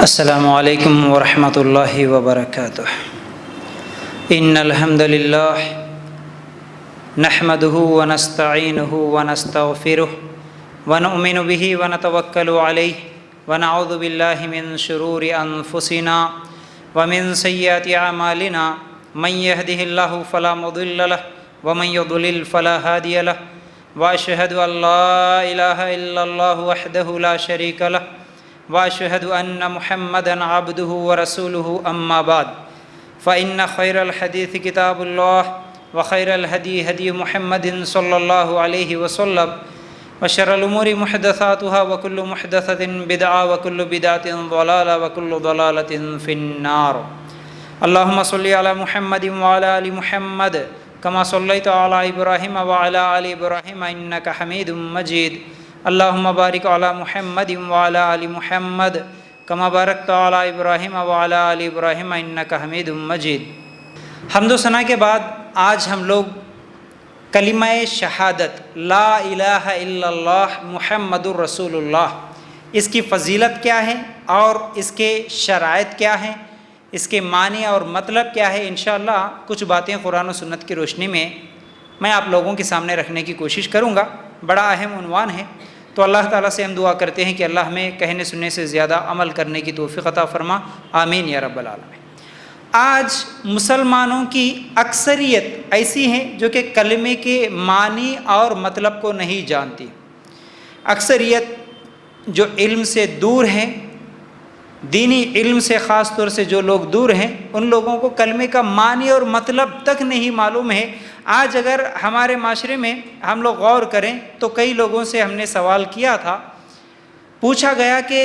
السلام علیکم ورحمۃ اللہ وبرکاتہ۔ ان الحمد للہ نحمده ونستعینه ونستغفره ونؤمن به ونتوکل علیہ ونعوذ باللہ من شرور انفسنا ومن سیئات اعمالنا من يهده اللہ فلا مضل له ومن يضلل فلا هادی له واشهد ان لا الہ الا اللہ وحدہ لا شریک له واشهد ان محمدا عبده ورسوله اما بعد فان خیر الحدیث کتاب اللہ وخیر الهدی هدی محمد صلی اللہ علیہ وسلم وشر الامور محدثاتها وكل محدثۃ بدعہ وكل بدعۃ ضلالہ وكل ضلالۃ فی النار۔ اللهم صل علی محمد وعلی آل محمد كما صلیت علی ابراہیم وعلی آل ابراہیم انک حمید مجید۔ اللهم بارک علی محمد وعلی آل محمد کما بارکت علی ابراہیم وعلی آل ابراہیم انک حمید مجید۔ حمد و ثنا کے بعد آج ہم لوگ کلمہ شہادت لا الہ الا اللہ محمد الرسول اللہ، اس کی فضیلت کیا ہے اور اس کے شرائط کیا ہیں، اس کے معنی اور مطلب کیا ہے، انشاءاللہ کچھ باتیں قرآن و سنت کی روشنی میں آپ لوگوں کے سامنے رکھنے کی کوشش کروں گا۔ بڑا اہم عنوان ہے، تو اللہ تعالیٰ سے ہم دعا کرتے ہیں کہ اللہ ہمیں کہنے سننے سے زیادہ عمل کرنے کی توفیق عطا فرما، آمین یا رب العالمین۔ آج مسلمانوں کی اکثریت ایسی ہیں جو کہ کلمے کے معنی اور مطلب کو نہیں جانتی۔ اکثریت جو علم سے دور ہیں، دینی علم سے خاص طور سے جو لوگ دور ہیں، ان لوگوں کو کلمے کا معنی اور مطلب تک نہیں معلوم ہے۔ آج اگر ہمارے معاشرے میں ہم لوگ غور کریں تو کئی لوگوں سے ہم نے سوال کیا تھا، پوچھا گیا کہ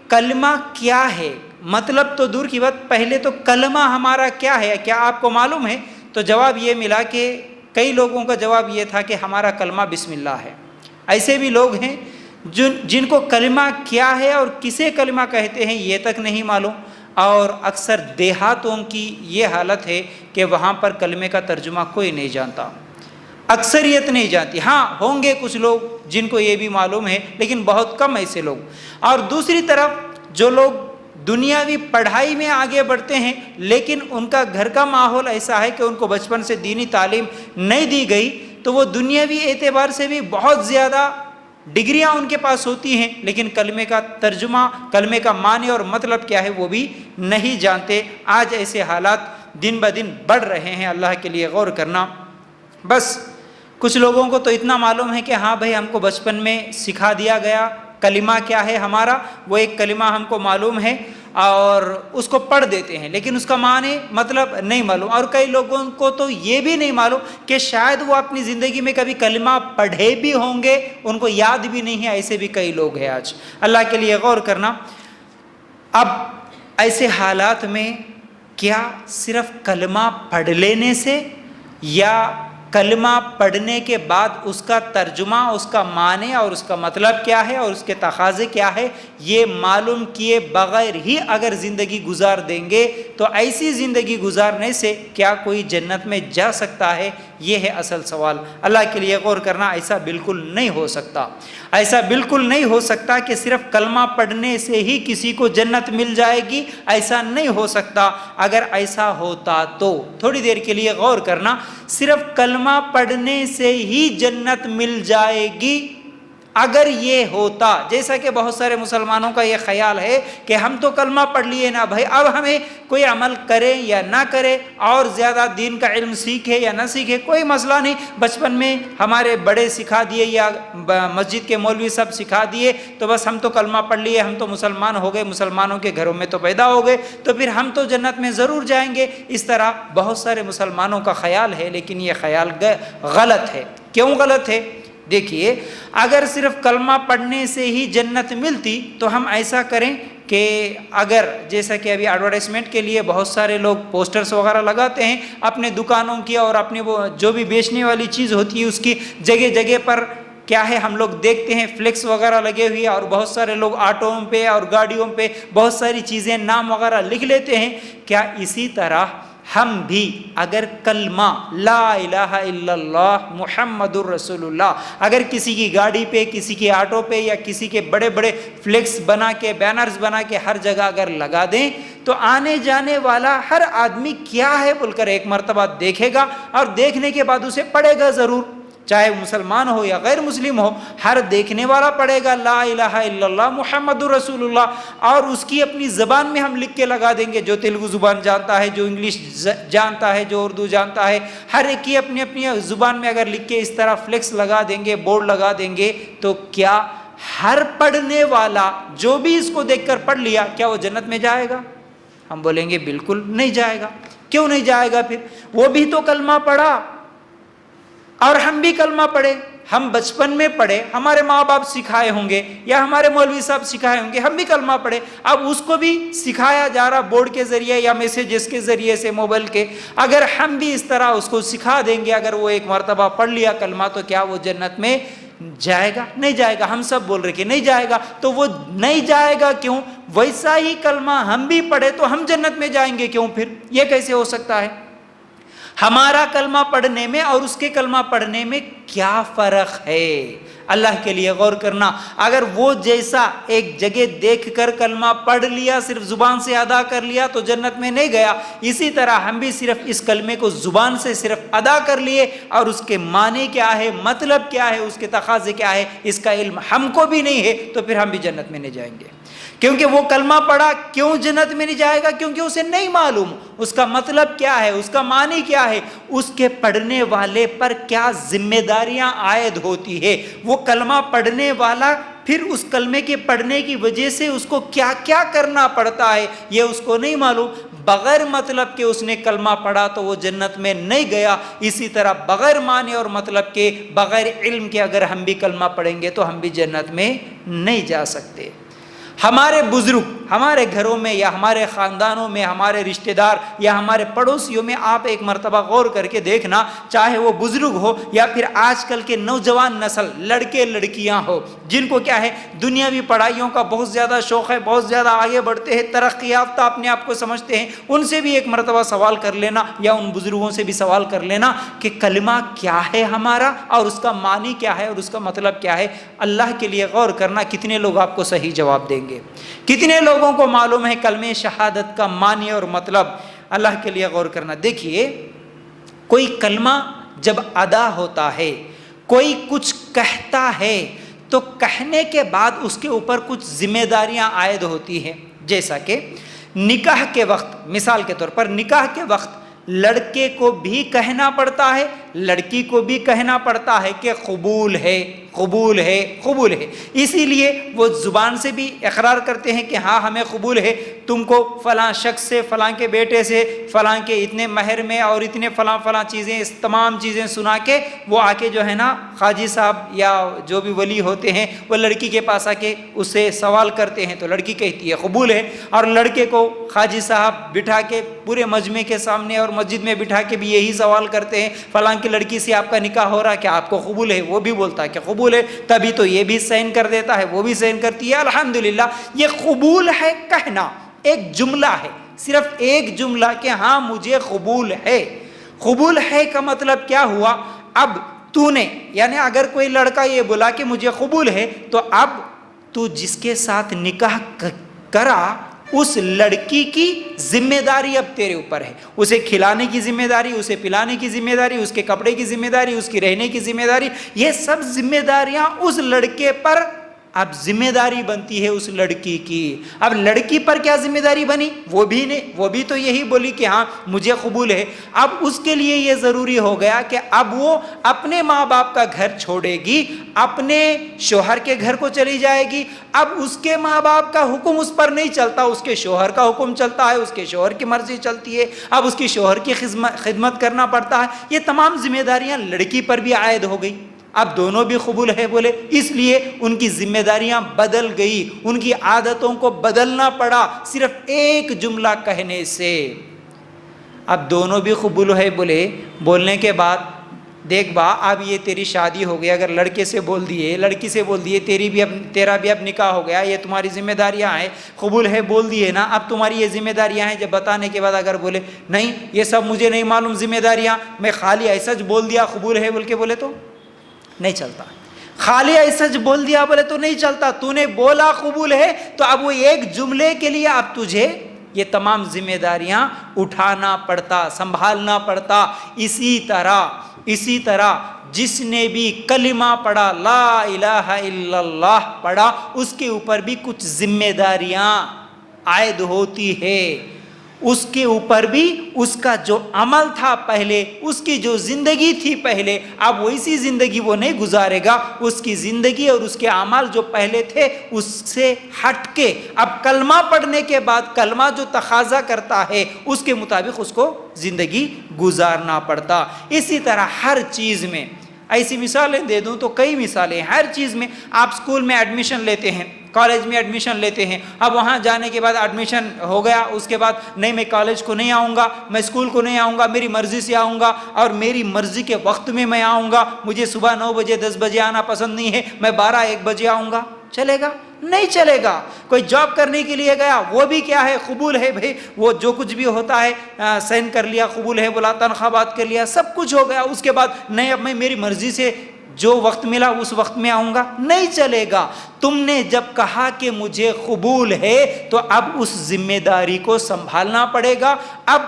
کلمہ کیا ہے، مطلب تو دور کی بات، پہلے تو کلمہ ہمارا کیا ہے، کیا آپ کو معلوم ہے؟ تو جواب یہ ملا کہ کئی لوگوں کا جواب یہ تھا کہ ہمارا کلمہ بسم اللہ ہے۔ ایسے بھی لوگ ہیں جن کو کلمہ کیا ہے اور کسے کلمہ کہتے ہیں یہ تک نہیں معلوم، اور اکثر دیہاتوں کی یہ حالت ہے کہ وہاں پر کلمے کا ترجمہ کوئی نہیں جانتا، اکثریت نہیں جانتی۔ ہاں ہوں گے کچھ لوگ جن کو یہ بھی معلوم ہے، لیکن بہت کم ایسے لوگ۔ اور دوسری طرف جو لوگ دنیاوی پڑھائی میں آگے بڑھتے ہیں لیکن ان کا گھر کا ماحول ایسا ہے کہ ان کو بچپن سے دینی تعلیم نہیں دی گئی، تو وہ دنیاوی اعتبار سے بھی بہت زیادہ ڈگریاں ان کے پاس ہوتی ہیں، لیکن کلمے کا ترجمہ، کلمے کا معنی اور مطلب کیا ہے وہ بھی نہیں جانتے۔ آج ایسے حالات دن بدن بڑھ رہے ہیں، اللہ کے لیے غور کرنا۔ بس کچھ لوگوں کو تو اتنا معلوم ہے کہ ہاں بھائی ہم کو بچپن میں سکھا دیا گیا کلمہ کیا ہے ہمارا، وہ ایک کلمہ ہم کو معلوم ہے اور اس کو پڑھ دیتے ہیں، لیکن اس کا معنی مطلب نہیں معلوم۔ اور کئی لوگوں کو تو یہ بھی نہیں معلوم کہ شاید وہ اپنی زندگی میں کبھی کلمہ پڑھے بھی ہوں گے، ان کو یاد بھی نہیں ہے۔ ایسے بھی کئی لوگ ہیں آج، اللہ کے لیے غور کرنا۔ اب ایسے حالات میں کیا صرف کلمہ پڑھ لینے سے یا کلمہ پڑھنے کے بعد اس کا ترجمہ، اس کا معنی اور اس کا مطلب کیا ہے اور اس کے تقاضے کیا ہے، یہ معلوم کیے بغیر ہی اگر زندگی گزار دیں گے تو ایسی زندگی گزارنے سے کیا کوئی جنت میں جا سکتا ہے؟ یہ ہے اصل سوال۔ اللہ کے لیے غور کرنا، ایسا بالکل نہیں ہو سکتا، ایسا بالکل نہیں ہو سکتا کہ صرف کلمہ پڑھنے سے ہی کسی کو جنت مل جائے گی، ایسا نہیں ہو سکتا۔ اگر ایسا ہوتا تو تھوڑی دیر کے لیے غور کرنا، صرف کلمہ پڑھنے سے ہی جنت مل جائے گی اگر یہ ہوتا، جیسا کہ بہت سارے مسلمانوں کا یہ خیال ہے کہ ہم تو کلمہ پڑھ لیے نا بھائی، اب ہمیں کوئی عمل کرے یا نہ کرے اور زیادہ دین کا علم سیکھے یا نہ سیکھے کوئی مسئلہ نہیں، بچپن میں ہمارے بڑے سکھا دیے یا مسجد کے مولوی سب سکھا دیے تو بس ہم تو کلمہ پڑھ لیے، ہم تو مسلمان ہو گئے، مسلمانوں کے گھروں میں تو پیدا ہو گئے تو پھر ہم تو جنت میں ضرور جائیں گے۔ اس طرح بہت سارے مسلمانوں کا خیال ہے، لیکن یہ خیال غلط ہے۔ کیوں غلط ہے؟ دیکھیے، اگر صرف کلمہ پڑھنے سے ہی جنت ملتی تو ہم ایسا کریں کہ اگر جیسا کہ ابھی ایڈورٹائزمنٹ کے لیے بہت سارے لوگ پوسٹرز وغیرہ لگاتے ہیں اپنے دکانوں کی اور اپنے وہ جو بھی بیچنے والی چیز ہوتی ہے اس کی جگہ جگہ پر کیا ہے ہم لوگ دیکھتے ہیں فلیکس وغیرہ لگے ہوئے، اور بہت سارے لوگ آٹوؤں پہ اور گاڑیوں پہ بہت ساری چیزیں نام وغیرہ لکھ لیتے ہیں۔ کیا اسی طرح ہم بھی اگر کلمہ لا الہ الا اللہ محمد الرسول اللہ اگر کسی کی گاڑی پہ، کسی کی آٹو پہ، یا کسی کے بڑے بڑے فلیکس بنا کے، بینرز بنا کے ہر جگہ اگر لگا دیں تو آنے جانے والا ہر آدمی کیا ہے بول کر ایک مرتبہ دیکھے گا، اور دیکھنے کے بعد اسے پڑھے گا ضرور، چاہے مسلمان ہو یا غیر مسلم ہو، ہر دیکھنے والا پڑھے گا لا الہ الا اللہ محمد رسول اللہ، اور اس کی اپنی زبان میں ہم لکھ کے لگا دیں گے، جو تیلگو زبان جانتا ہے، جو انگلش جانتا ہے، جو اردو جانتا ہے، ہر ایک کی اپنی اپنی زبان میں اگر لکھ کے اس طرح فلیکس لگا دیں گے، بورڈ لگا دیں گے، تو کیا ہر پڑھنے والا جو بھی اس کو دیکھ کر پڑھ لیا کیا وہ جنت میں جائے گا؟ ہم بولیں گے بالکل نہیں جائے گا۔ کیوں نہیں جائے گا؟ پھر وہ بھی تو کلمہ پڑھا اور ہم بھی کلمہ پڑھے، ہم بچپن میں پڑھے، ہمارے ماں باپ سکھائے ہوں گے یا ہمارے مولوی صاحب سکھائے ہوں گے، ہم بھی کلمہ پڑھے، اب اس کو بھی سکھایا جا رہا بورڈ کے ذریعے یا میسیجز کے ذریعے سے، موبائل کے، اگر ہم بھی اس طرح اس کو سکھا دیں گے، اگر وہ ایک مرتبہ پڑھ لیا کلمہ تو کیا وہ جنت میں جائے گا؟ نہیں جائے گا۔ ہم سب بول رہے کہ نہیں جائے گا، تو وہ نہیں جائے گا کیوں؟ ویسا ہی کلمہ ہم بھی پڑھے تو ہم جنت میں جائیں گے کیوں؟ پھر یہ کیسے ہو سکتا ہے؟ ہمارا کلمہ پڑھنے میں اور اس کے کلمہ پڑھنے میں کیا فرق ہے؟ اللہ کے لیے غور کرنا۔ اگر وہ جیسا ایک جگہ دیکھ کر کلمہ پڑھ لیا، صرف زبان سے ادا کر لیا تو جنت میں نہیں گیا، اسی طرح ہم بھی صرف اس کلمے کو زبان سے صرف ادا کر لیے اور اس کے معنی کیا ہے، مطلب کیا ہے، اس کے تقاضے کیا ہے، اس کا علم ہم کو بھی نہیں ہے، تو پھر ہم بھی جنت میں نہیں جائیں گے۔ کیونکہ وہ کلمہ پڑھا، کیوں جنت میں نہیں جائے گا؟ کیونکہ اسے نہیں معلوم اس کا مطلب کیا ہے، اس کا معنی کیا ہے، اس کے پڑھنے والے پر کیا ذمہ داریاں عائد ہوتی ہے، وہ کلمہ پڑھنے والا پھر اس کلمے کے پڑھنے کی وجہ سے اس کو کیا کیا کرنا پڑتا ہے، یہ اس کو نہیں معلوم۔ بغیر مطلب کہ اس نے کلمہ پڑھا تو وہ جنت میں نہیں گیا، اسی طرح بغیر معنی اور مطلب کے، بغیر علم کے اگر ہم بھی کلمہ پڑھیں گے تو ہم بھی جنت میں نہیں جا سکتے۔ ہمارے بزرگ ہمارے گھروں میں یا ہمارے خاندانوں میں، ہمارے رشتہ دار یا ہمارے پڑوسیوں میں، آپ ایک مرتبہ غور کر کے دیکھنا، چاہے وہ بزرگ ہو یا پھر آج کل کے نوجوان نسل، لڑکے لڑکیاں ہو، جن کو کیا ہے دنیاوی پڑھائیوں کا بہت زیادہ شوق ہے، بہت زیادہ آگے بڑھتے ہیں، ترقی یافتہ اپنے آپ کو سمجھتے ہیں، ان سے بھی ایک مرتبہ سوال کر لینا، یا ان بزرگوں سے بھی سوال کر لینا کہ کلمہ کیا ہے ہمارا، اور اس کا معنی کیا ہے، اور اس کا مطلب کیا ہے۔ اللہ کے لیے غور کرنا، کتنے لوگ آپ کو صحیح جواب دیں گے؟ کتنے لوگوں کو معلوم ہے کلمہ شہادت کا معنی اور مطلب؟ اللہ کے لیے غور کرنا۔ دیکھیے، کوئی کلمہ جب ادا ہوتا ہے، کوئی کچھ کہتا ہے، تو کہنے کے بعد اس کے اوپر کچھ ذمہ داریاں عائد ہوتی ہیں، جیسا کہ نکاح کے وقت، مثال کے طور پر نکاح کے وقت لڑکے کو بھی کہنا پڑتا ہے، لڑکی کو بھی کہنا پڑتا ہے کہ قبول ہے، قبول ہے، قبول ہے۔ اسی لیے وہ زبان سے بھی اقرار کرتے ہیں کہ ہاں ہمیں قبول ہے، تم کو فلاں شخص سے، فلاں کے بیٹے سے، فلاں کے اتنے مہر میں اور اتنے فلاں فلاں چیزیں، اس تمام چیزیں سنا کے وہ آ کے جو ہے نا قاضی صاحب یا جو بھی ولی ہوتے ہیں وہ لڑکی کے پاس آ کے اس سے سوال کرتے ہیں، تو لڑکی کہتی ہے قبول ہے، اور لڑکے کو قاضی صاحب بٹھا کے پورے مجمع کے سامنے اور مسجد میں بٹھا کے بھی یہی سوال کرتے ہیں، فلاں کی لڑکی سے آپ کا نکاح ہو رہا، کیا آپ کو قبول ہے؟ وہ بھی بولتا ہے کہ قبول ہے، تبھی تو یہ بھی سائن کر دیتا ہے، وہ بھی سائن کرتی ہے، الحمدللہ۔ یہ قبول ہے کہنا ایک جملہ ہے، صرف ایک جملہ کہ ہاں مجھے قبول ہے۔ قبول ہے کا مطلب کیا ہوا؟ اب تو نے، یعنی اگر کوئی لڑکا یہ بولا کہ مجھے قبول ہے، تو اب تو جس کے ساتھ نکاح کرا اس لڑکی کی ذمہ داری اب تیرے اوپر ہے، اسے کھلانے کی ذمہ داری، اسے پلانے کی ذمہ داری، اس کے کپڑے کی ذمہ داری، اس کی رہنے کی ذمہ داری، یہ سب ذمہ داریاں اس لڑکے پر اب ذمہ داری بنتی ہے اس لڑکی کی۔ اب لڑکی پر کیا ذمہ داری بنی؟ وہ بھی تو یہی بولی کہ ہاں مجھے قبول ہے۔ اب اس کے لیے یہ ضروری ہو گیا کہ اب وہ اپنے ماں باپ کا گھر چھوڑے گی، اپنے شوہر کے گھر کو چلی جائے گی۔ اب اس کے ماں باپ کا حکم اس پر نہیں چلتا، اس کے شوہر کا حکم چلتا ہے، اس کے شوہر کی مرضی چلتی ہے، اب اس کی شوہر کی خدمت کرنا پڑتا ہے۔ یہ تمام ذمہ داریاں لڑکی پر بھی عائد ہو گئی۔ اب دونوں بھی قبول ہے بولے، اس لیے ان کی ذمہ داریاں بدل گئی، ان کی عادتوں کو بدلنا پڑا صرف ایک جملہ کہنے سے۔ اب دونوں بھی قبول ہے بولے، بولنے کے بعد دیکھ با اب یہ تیری شادی ہو گئی، اگر لڑکے سے بول دیے، لڑکی سے بول دیے تیرا بھی اب نکاح ہو گیا، یہ تمہاری ذمہ داریاں ہیں، قبول ہے بول دیے نا، اب تمہاری یہ ذمہ داریاں ہیں۔ جب بتانے کے بعد اگر بولے نہیں یہ سب مجھے نہیں معلوم ذمہ داریاں، میں خالی ایسا بول دیا قبول ہے بول کے بولے تو نہیں چلتا، خالی ایسا بول دیا بولے تو نہیں چلتا، تو نے بولا قبول ہے تو اب وہ ایک جملے کے لیے اب تجھے یہ تمام ذمہ داریاں اٹھانا پڑتا، سنبھالنا پڑتا۔ اسی طرح جس نے بھی کلمہ پڑھا، لا الہ الا اللہ پڑھا، اس کے اوپر بھی کچھ ذمہ داریاں عائد ہوتی ہے، اس کے اوپر بھی اس کا جو عمل تھا پہلے، اس کی جو زندگی تھی پہلے، اب ویسی زندگی وہ نہیں گزارے گا، اس کی زندگی اور اس کے اعمال جو پہلے تھے اس سے ہٹ کے اب کلمہ پڑھنے کے بعد کلمہ جو تقاضا کرتا ہے اس کے مطابق اس کو زندگی گزارنا پڑتا۔ اسی طرح ہر چیز میں ایسی مثالیں دے دوں تو کئی مثالیں، ہر چیز میں آپ اسکول میں ایڈمیشن لیتے ہیں، کالج میں ایڈمیشن لیتے ہیں، اب وہاں جانے کے بعد ایڈمیشن ہو گیا، اس کے بعد نہیں میں کالج کو نہیں آؤں گا، میں اسکول کو نہیں آؤں گا، میری مرضی سے آؤں گا اور میری مرضی کے وقت میں آؤں گا، مجھے صبح 9 بجے 10 بجے آنا پسند نہیں ہے، میں 12-1 بجے آؤں گا، چلے گا؟ نہیں چلے گا۔ کوئی جاب کرنے کے لیے گیا، وہ بھی کیا ہے قبول ہے بھائی، وہ جو کچھ بھی ہوتا ہے سائن کر لیا، قبول ہے بولا، تنخواہ بات کر لیا، سب کچھ ہو گیا، اس کے بعد نہیں اب میں میری مرضی سے جو وقت ملا اس وقت میں آؤں گا، نہیں چلے گا۔ تم نے جب کہا کہ مجھے قبول ہے تو اب اس ذمہ داری کو سنبھالنا پڑے گا۔ اب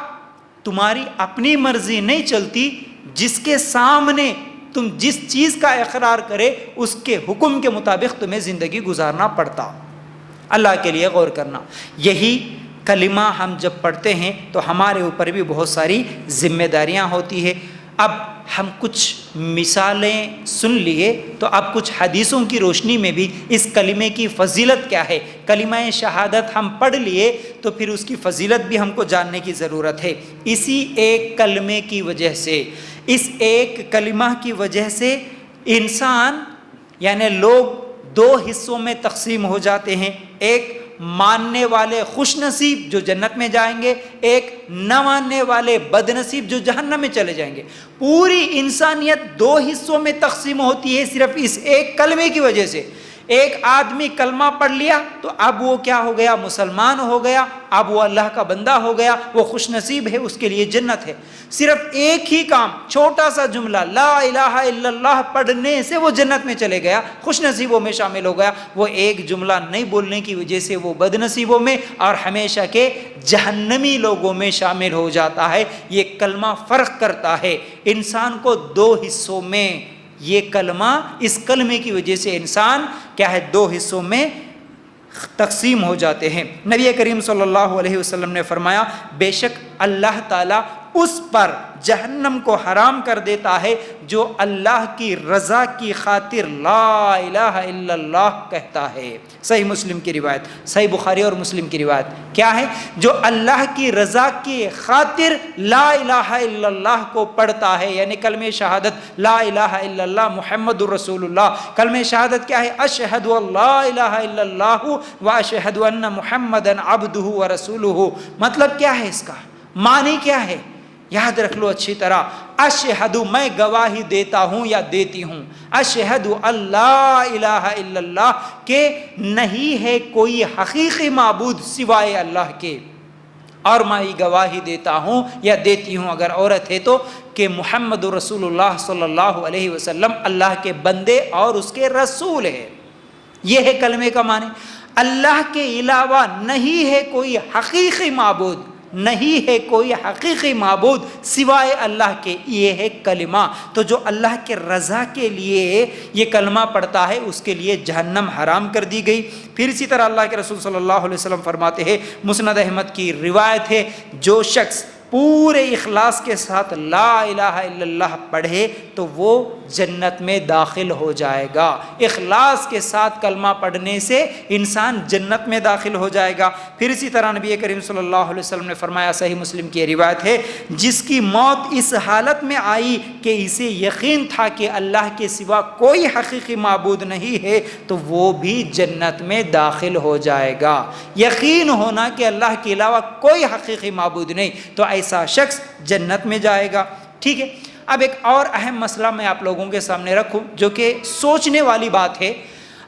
تمہاری اپنی مرضی نہیں چلتی، جس کے سامنے تم جس چیز کا اقرار کرے اس کے حکم کے مطابق تمہیں زندگی گزارنا پڑتا۔ اللہ کے لیے غور کرنا، یہی کلمہ ہم جب پڑھتے ہیں تو ہمارے اوپر بھی بہت ساری ذمہ داریاں ہوتی ہیں۔ اب ہم کچھ مثالیں سن لیے تو اب کچھ حدیثوں کی روشنی میں بھی اس کلمے کی فضیلت کیا ہے، کلمہ شہادت ہم پڑھ لیے تو پھر اس کی فضیلت بھی ہم کو جاننے کی ضرورت ہے۔ اسی ایک کلمے کی وجہ سے، اس ایک کلمہ کی وجہ سے انسان یعنی لوگ 2 حصوں میں تقسیم ہو جاتے ہیں، ایک ماننے والے خوش نصیب جو جنت میں جائیں گے، ایک نہ ماننے والے بد نصیب جو جہنم میں چلے جائیں گے۔ پوری انسانیت 2 حصوں میں تقسیم ہوتی ہے صرف اس ایک کلمے کی وجہ سے۔ ایک آدمی کلمہ پڑھ لیا تو اب وہ کیا ہو گیا، مسلمان ہو گیا، اب وہ اللہ کا بندہ ہو گیا، وہ خوش نصیب ہے، اس کے لیے جنت ہے۔ صرف ایک ہی کام، چھوٹا سا جملہ لا الہ الا اللہ پڑھنے سے وہ جنت میں چلے گیا، خوش نصیبوں میں شامل ہو گیا۔ وہ ایک جملہ نہیں بولنے کی وجہ سے وہ بد نصیبوں میں اور ہمیشہ کے جہنمی لوگوں میں شامل ہو جاتا ہے۔ یہ کلمہ فرق کرتا ہے انسان کو 2 حصوں میں۔ یہ کلمہ، اس کلمے کی وجہ سے انسان کیا ہے، 2 حصوں میں تقسیم ہو جاتے ہیں۔ نبی کریم صلی اللہ علیہ وسلم نے فرمایا، بے شک اللہ تعالیٰ اس پر جہنم کو حرام کر دیتا ہے جو اللہ کی رضا کی خاطر لا الہ الا اللہ کہتا ہے۔ صحیح مسلم کی روایت، صحیح بخاری اور مسلم کی روایت کیا ہے، جو اللہ کی رضا کی خاطر لا الہ الا اللہ کو پڑھتا ہے، یعنی کلمہ شہادت لا الہ الا اللہ محمد الرسول اللہ۔ کلمہ شہادت کیا ہے، اشہد ان لا الہ الا اللہ و اشہد ان محمدًا عبدہ و رسولہ۔ مطلب کیا ہے، اس کا معنی کیا ہے، یاد رکھ لو اچھی طرح۔ اشہد، میں گواہی دیتا ہوں یا دیتی ہوں، اشہد اللہ الہ الا اللہ کہ نہیں ہے کوئی حقیقی معبود سوائے اللہ کے، اور میں گواہی دیتا ہوں یا دیتی ہوں اگر عورت ہے تو، کہ محمد رسول اللہ صلی اللہ علیہ وسلم اللہ کے بندے اور اس کے رسول ہے۔ یہ ہے کلمے کا معنی۔ اللہ کے علاوہ نہیں ہے کوئی حقیقی معبود، نہیں ہے کوئی حقیقی معبود سوائے اللہ کے، یہ ہے کلمہ۔ تو جو اللہ کے رضا کے لیے یہ کلمہ پڑھتا ہے اس کے لیے جہنم حرام کر دی گئی۔ پھر اسی طرح اللہ کے رسول صلی اللہ علیہ وسلم فرماتے ہیں، مسند احمد کی روایت ہے، جو شخص پورے اخلاص کے ساتھ لا الہ الا اللہ پڑھے تو وہ جنت میں داخل ہو جائے گا۔ اخلاص کے ساتھ کلمہ پڑھنے سے انسان جنت میں داخل ہو جائے گا۔ پھر اسی طرح نبی کریم صلی اللہ علیہ وسلم نے فرمایا، صحیح مسلم کی روایت ہے، جس کی موت اس حالت میں آئی کہ اسے یقین تھا کہ اللہ کے سوا کوئی حقیقی معبود نہیں ہے تو وہ بھی جنت میں داخل ہو جائے گا۔ یقین ہونا کہ اللہ کے علاوہ کوئی حقیقی معبود نہیں، تو ایسا شخص جنت میں جائے گا۔ ٹھیک ہے، اب ایک اور اہم مسئلہ میں آپ لوگوں کے سامنے رکھوں جو کہ سوچنے والی بات ہے.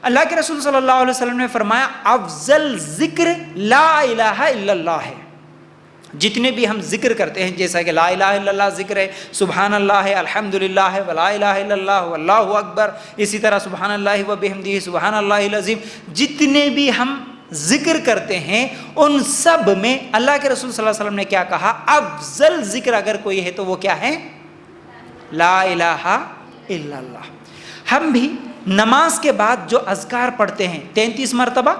اللہ کے رسول صلی اللہ علیہ وسلم نے فرمایا افضل ذکر لا الہ الا اللہ ہے. جتنے بھی ہم ذکر کرتے ہیں جیسا کہ لا الہ الا اللہ ذکر ہے، سبحان اللہ ہے، الحمدللہ ہے، ولا الہ الا اللہ واللہ اکبر، اسی طرح سبحان اللہ وبحمدہ سبحان اللہ العظیم، جتنے بھی ہم ذکر کرتے ہیں ان سب میں اللہ کے رسول صلی اللہ علیہ وسلم نے کیا کہا؟ افضل ذکر اگر کوئی ہے تو وہ کیا ہے؟ لا الہ الا اللہ. ہم بھی نماز کے بعد جو اذکار پڑھتے ہیں 33 مرتبہ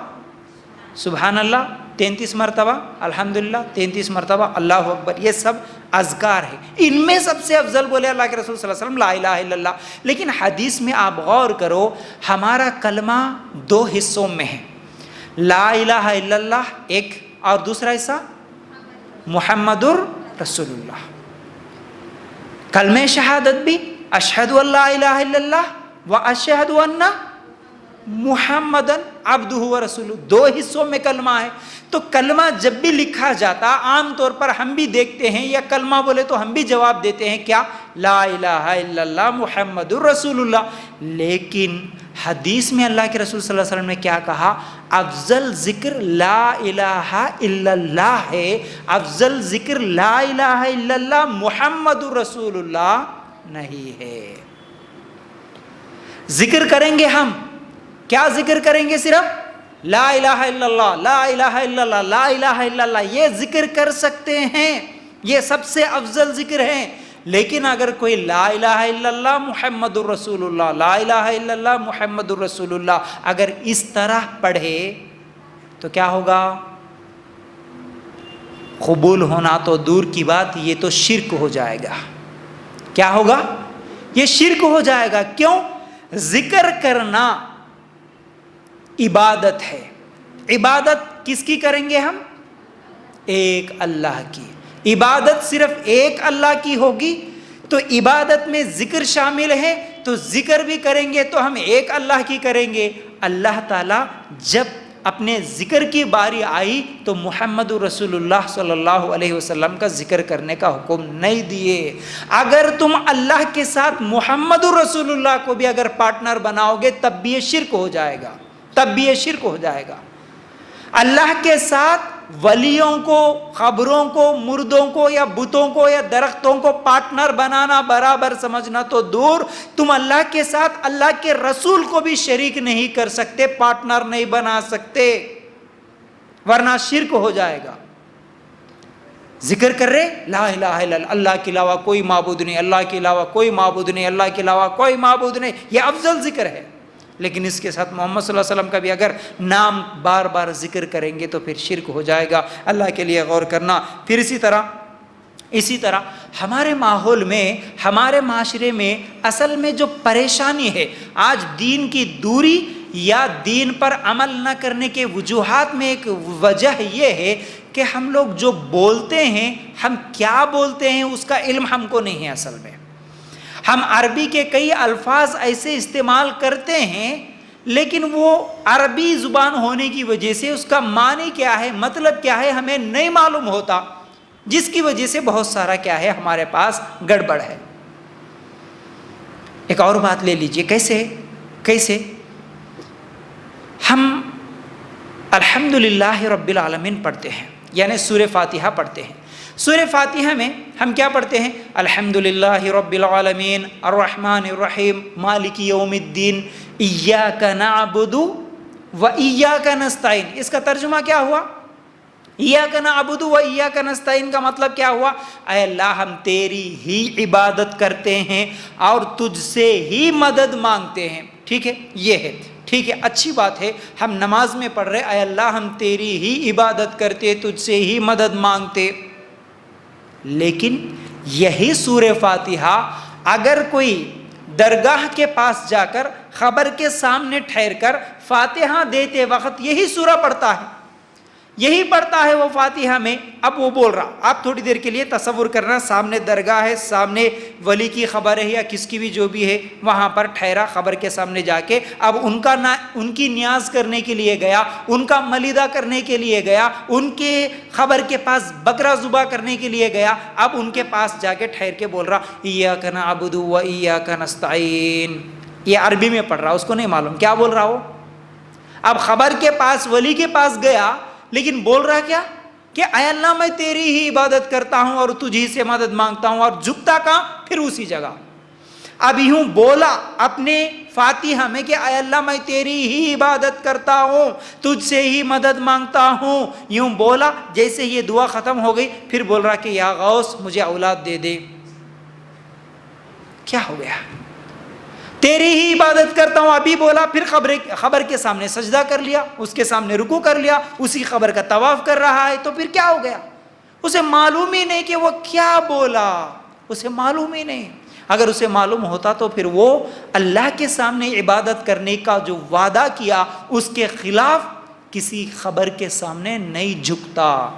سبحان اللہ، 33 مرتبہ الحمدللہ، 33 مرتبہ اللہ اکبر، یہ سب اذکار ہے. ان میں سب سے افضل بولے اللہ کے رسول صلی اللہ علیہ وسلم لا الہ الا اللہ. لیکن حدیث میں آپ غور کرو، ہمارا کلمہ 2 حصوں میں ہے، لا الہ الا اللہ ایک، اور دوسرا حصہ محمد رسول اللہ. کلمہ شہادت بھی اشہد ان لا الہ الا اللہ و اشہد ان محمدن عبدہ و رسولہ، 2 حصوں میں کلمہ ہے. تو کلمہ جب بھی لکھا جاتا عام طور پر ہم بھی دیکھتے ہیں، یا کلمہ بولے تو ہم بھی جواب دیتے ہیں کیا؟ لا الہ الا اللہ محمد رسول اللہ. لیکن حدیث میں اللہ کے رسول صلی اللہ علیہ وسلم نے کیا کہا؟ افضل ذکر لا الہ الا اللہ ہے، افضل ذکر لا الہ الا اللہ محمد رسول اللہ نہیں ہے. ذکر کریں گے ہم، کیا ذکر کریں گے؟ صرف لا الہ الا اللہ، لا الہ الا اللہ، لا الہ الا اللہ، یہ ذکر کر سکتے ہیں، یہ سب سے افضل ذکر ہے. لیکن اگر کوئی لا الہ الا اللہ محمد الرسول اللہ، لا الہ الا اللہ محمد الرسول اللہ اگر اس طرح پڑھے تو کیا ہوگا؟ قبول ہونا تو دور کی بات، یہ تو شرک ہو جائے گا. کیا ہوگا؟ یہ شرک ہو جائے گا. کیوں؟ ذکر کرنا عبادت ہے. عبادت کس کی کریں گے ہم؟ ایک اللہ کی. عبادت صرف ایک اللہ کی ہوگی تو عبادت میں ذکر شامل ہے، تو ذکر بھی کریں گے تو ہم ایک اللہ کی کریں گے. اللہ تعالیٰ جب اپنے ذکر کی باری آئی تو محمد رسول اللہ صلی اللہ علیہ وسلم کا ذکر کرنے کا حکم نہیں دیے. اگر تم اللہ کے ساتھ محمد رسول اللہ کو بھی اگر پارٹنر بناؤ گے تب بھی یہ شرک ہو جائے گا، تب بھی یہ شرک ہو جائے گا. اللہ کے ساتھ ولیوں کو، قبروں کو، مردوں کو یا بتوں کو یا درختوں کو پارٹنر بنانا برابر سمجھنا تو دور، تم اللہ کے ساتھ اللہ کے رسول کو بھی شریک نہیں کر سکتے، پارٹنر نہیں بنا سکتے، ورنہ شرک ہو جائے گا. ذکر کر رہے لا الہ الا اللہ، اللہ کے علاوہ کوئی معبود نہیں، اللہ کے علاوہ کوئی معبود نہیں، اللہ کے علاوہ کوئی معبود نہیں، یہ افضل ذکر ہے. لیکن اس کے ساتھ محمد صلی اللہ علیہ وسلم کا بھی اگر نام بار بار ذکر کریں گے تو پھر شرک ہو جائے گا. اللہ کے لیے غور کرنا. پھر اسی طرح ہمارے ماحول میں، ہمارے معاشرے میں اصل میں جو پریشانی ہے آج دین کی دوری یا دین پر عمل نہ کرنے کے وجوہات میں ایک وجہ یہ ہے کہ ہم لوگ جو بولتے ہیں، ہم کیا بولتے ہیں اس کا علم ہم کو نہیں ہے. اصل میں ہم عربی کے کئی الفاظ ایسے استعمال کرتے ہیں لیکن وہ عربی زبان ہونے کی وجہ سے اس کا معنی کیا ہے، مطلب کیا ہے ہمیں نہیں معلوم ہوتا، جس کی وجہ سے بہت سارا کیا ہے ہمارے پاس گڑبڑ ہے. ایک اور بات لے لیجئے، کیسے ہم الحمدللہ رب العالمین پڑھتے ہیں، یعنی سورہ فاتحہ پڑھتے ہیں. سورہ فاتحہ میں ہم کیا پڑھتے ہیں؟ الحمدللہ رب العالمین الرحمن الرحیم مالک یوم الدین ایاک نعبد و ایاک نستعین. اس کا ترجمہ کیا ہوا؟ ایاک نعبد و ایاک نستعین کا مطلب کیا ہوا؟ اے اللہ ہم تیری ہی عبادت کرتے ہیں اور تجھ سے ہی مدد مانگتے ہیں. ٹھیک ہے، یہ ہے، ٹھیک ہے، اچھی بات ہے. ہم نماز میں پڑھ رہے اے اللہ ہم تیری ہی عبادت کرتے، تجھ سے ہی مدد مانگتے. لیکن یہی سورہ فاتحہ اگر کوئی درگاہ کے پاس جا کر قبر کے سامنے ٹھہر کر فاتحہ دیتے وقت یہی سورہ پڑھتا ہے، یہی پڑھتا ہے وہ فاتحہ میں. اب وہ بول رہا, آپ تھوڑی دیر کے لیے تصور کرنا, سامنے درگاہ ہے, سامنے ولی کی خبر ہے یا کس کی بھی جو بھی ہے, وہاں پر ٹھہرا خبر کے سامنے جا کے. اب ان کی نیاز کرنے کے لیے گیا, ان کا ملیدہ کرنے کے لیے گیا, ان کے خبر کے پاس بکرا ذبح کرنے کے لیے گیا. اب ان کے پاس جا کے ٹھہر کے بول رہا ایاک نعبد و ایاک نستعین. یہ عربی میں پڑھ رہا, اس کو نہیں معلوم کیا بول رہا ہو. اب خبر کے پاس, ولی کے پاس گیا, لیکن بول رہا کیا کہ اے اللہ میں تیری ہی عبادت کرتا ہوں اور تجھی سے مدد مانگتا ہوں, اور جھکتا کہاں, پھر اسی جگہ. اب یوں بولا اپنے فاتحہ میں کہ اے اللہ میں تیری ہی عبادت کرتا ہوں, تجھ سے ہی مدد مانگتا ہوں. یوں بولا, جیسے یہ دعا ختم ہو گئی پھر بول رہا کہ یا غوث مجھے اولاد دے دے. کیا ہو گیا؟ تیری ہی عبادت کرتا ہوں ابھی بولا, پھر خبر کے سامنے سجدہ کر لیا, اس کے سامنے رکوع کر لیا, اسی خبر کا طواف کر رہا ہے. تو پھر کیا ہو گیا؟ اسے معلوم ہی نہیں کہ وہ کیا بولا, اسے معلوم ہی نہیں. اگر اسے معلوم ہوتا تو پھر وہ اللہ کے سامنے عبادت کرنے کا جو وعدہ کیا اس کے خلاف کسی خبر کے سامنے نہیں جھکتا,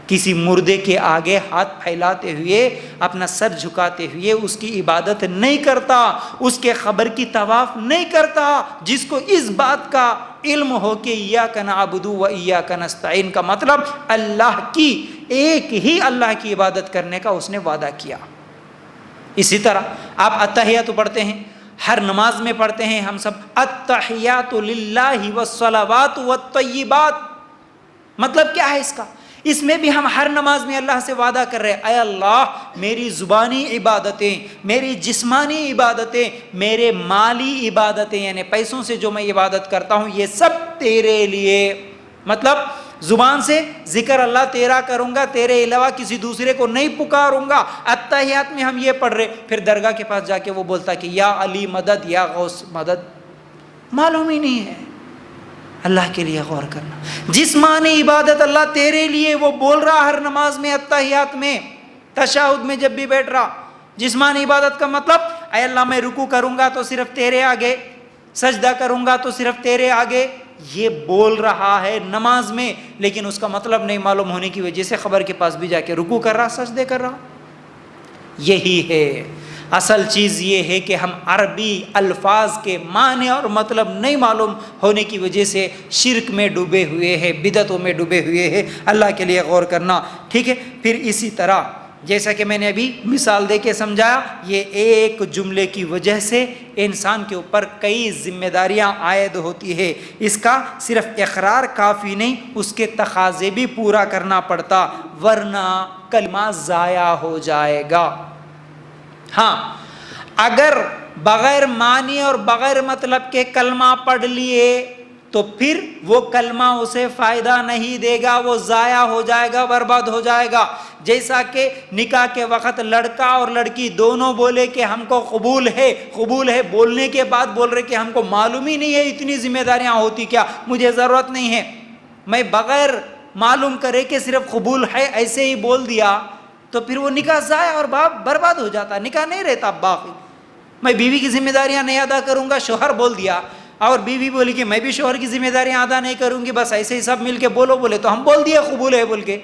کسی مردے کے آگے ہاتھ پھیلاتے ہوئے, اپنا سر جھکاتے ہوئے اس کی عبادت نہیں کرتا, اس کے خبر کی طواف نہیں کرتا. جس کو اس بات کا علم ہو کہ ایاک نعبد و ایاک نستعین کا مطلب اللہ کی, ایک ہی اللہ کی عبادت کرنے کا اس نے وعدہ کیا. اسی طرح آپ التحیات پڑھتے ہیں, ہر نماز میں پڑھتے ہیں ہم سب, التحیات للہ والصلوات والطیبات. مطلب کیا ہے اس کا؟ اس میں بھی ہم ہر نماز میں اللہ سے وعدہ کر رہے ہیں, اے اللہ میری زبانی عبادتیں, میری جسمانی عبادتیں, میرے مالی عبادتیں یعنی پیسوں سے جو میں عبادت کرتا ہوں یہ سب تیرے لیے. مطلب زبان سے ذکر اللہ تیرا کروں گا, تیرے علاوہ کسی دوسرے کو نہیں پکاروں گا. التحیات میں ہم یہ پڑھ رہے, پھر درگاہ کے پاس جا کے وہ بولتا کہ یا علی مدد, یا غوث مدد. معلوم ہی نہیں ہے. اللہ کے لیے غور کرنا. جسمانی عبادت اللہ تیرے لیے, وہ بول رہا ہر نماز میں, التحیات میں, تشہد میں جب بھی بیٹھ رہا. جسمانی عبادت کا مطلب اے اللہ میں رکوع کروں گا تو صرف تیرے آگے, سجدہ کروں گا تو صرف تیرے آگے, یہ بول رہا ہے نماز میں, لیکن اس کا مطلب نہیں معلوم ہونے کی وجہ سے خبر کے پاس بھی جا کے رکوع کر رہا, سجدے کر رہا. یہی ہے اصل چیز. یہ ہے کہ ہم عربی الفاظ کے معنی اور مطلب نہیں معلوم ہونے کی وجہ سے شرک میں ڈوبے ہوئے ہیں, بدعتوں میں ڈوبے ہوئے ہیں. اللہ کے لیے غور کرنا. ٹھیک ہے. پھر اسی طرح جیسا کہ میں نے ابھی مثال دے کے سمجھایا, یہ ایک جملے کی وجہ سے انسان کے اوپر کئی ذمہ داریاں عائد ہوتی ہے. اس کا صرف اقرار کافی نہیں, اس کے تقاضے بھی پورا کرنا پڑتا, ورنہ کلمہ ضائع ہو جائے گا. ہاں, اگر بغیر معنی اور بغیر مطلب کے کلمہ پڑھ لیے تو پھر وہ کلمہ اسے فائدہ نہیں دے گا, وہ ضائع ہو جائے گا, برباد ہو جائے گا. جیسا کہ نکاح کے وقت لڑکا اور لڑکی دونوں بولے کہ ہم کو قبول ہے, قبول ہے, بولنے کے بعد بول رہے کہ ہم کو معلوم ہی نہیں ہے اتنی ذمہ داریاں ہوتی کیا, مجھے ضرورت نہیں ہے. میں بغیر معلوم کرے کہ صرف قبول ہے ایسے ہی بول دیا تو پھر وہ نکاح ضائع اور برباد ہو جاتا, نکاح نہیں رہتا باقی. میں بیوی کی ذمہ داریاں نہیں ادا کروں گا, شوہر بول دیا, اور بیوی بولی کہ میں بھی شوہر کی ذمہ داریاں ادا نہیں کروں گی, بس ایسے ہی سب مل کے بولو, بولے تو ہم بول دیے قبول ہے بول کے,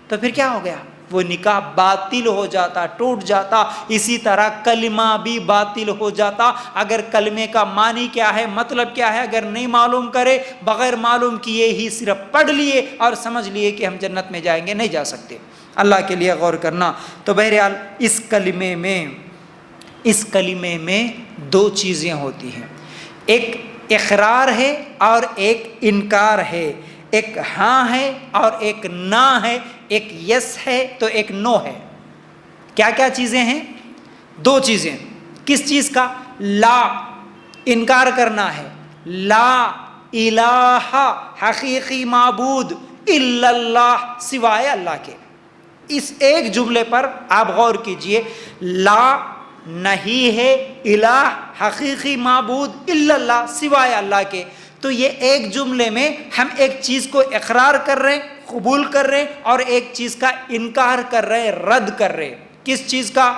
تو پھر کیا ہو گیا؟ وہ نکاح باطل ہو جاتا, ٹوٹ جاتا. اسی طرح کلمہ بھی باطل ہو جاتا. اگر کلمے کا معنی کیا ہے, مطلب کیا ہے, اگر نہیں معلوم کرے, بغیر معلوم کیے ہی صرف پڑھ لیے اور سمجھ لیے کہ ہم جنت میں جائیں گے, نہیں جا سکتے. اللہ کے لیے غور کرنا. تو بہرحال اس کلمے میں دو چیزیں ہوتی ہیں, ایک اقرار ہے اور ایک انکار ہے, ایک ہاں ہے اور ایک نہ ہے, ایک یس ہے تو ایک نو ہے. کیا کیا چیزیں ہیں؟ دو چیزیں. کس چیز کا؟ لا, انکار کرنا ہے, لا الہ حقیقی معبود الا اللہ, سوائے اللہ کے. اس ایک جملے پر آپ غور کیجئے, لا نہیں ہے الہ حقیقی معبود الا اللہ, سوائے اللہ کے. تو یہ ایک جملے میں ہم ایک چیز کو اقرار کر رہے ہیں, قبول کر رہے ہیں, اور ایک چیز کا انکار کر رہے ہیں, رد کر رہے ہیں. کس چیز کا؟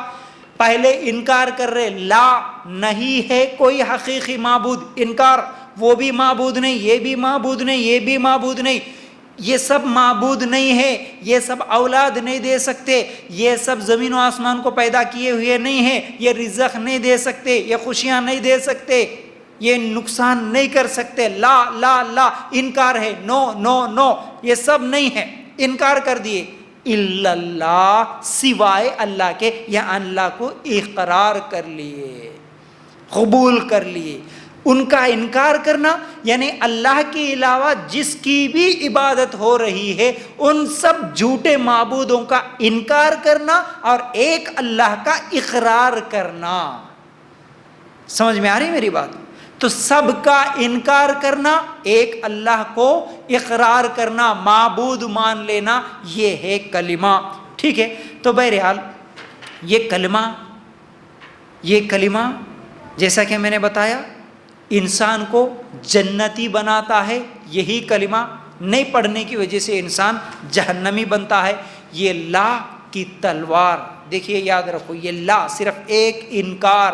پہلے انکار کر رہے, لا نہیں ہے کوئی حقیقی معبود, انکار, وہ بھی معبود نہیں, یہ بھی معبود نہیں, یہ بھی معبود نہیں. یہ سب معبود نہیں ہے، یہ سب اولاد نہیں دے سکتے، یہ سب زمین و آسمان کو پیدا کیے ہوئے نہیں ہیں، یہ رزق نہیں دے سکتے، یہ خوشیاں نہیں دے سکتے، یہ نقصان نہیں کر سکتے، لا لا لا، انکار ہے، نو نو نو، یہ سب نہیں ہے، انکار کر دیے۔ الا اللہ، سوائے اللہ کے، یا اللہ کو اقرار کر لیے، قبول کر لیے۔ ان کا انکار کرنا یعنی اللہ کے علاوہ جس کی بھی عبادت ہو رہی ہے ان سب جھوٹے معبودوں کا انکار کرنا اور ایک اللہ کا اقرار کرنا۔ سمجھ میں آ رہی میری بات؟ تو سب کا انکار کرنا، ایک اللہ کو اقرار کرنا، معبود مان لینا، یہ ہے کلمہ۔ ٹھیک ہے، تو بہرحال یہ کلمہ جیسا کہ میں نے بتایا انسان کو جنتی بناتا ہے، یہی کلمہ نہیں پڑھنے کی وجہ سے انسان جہنمی بنتا ہے۔ یہ لا کی تلوار، دیکھیے یاد رکھو، یہ لا صرف ایک انکار،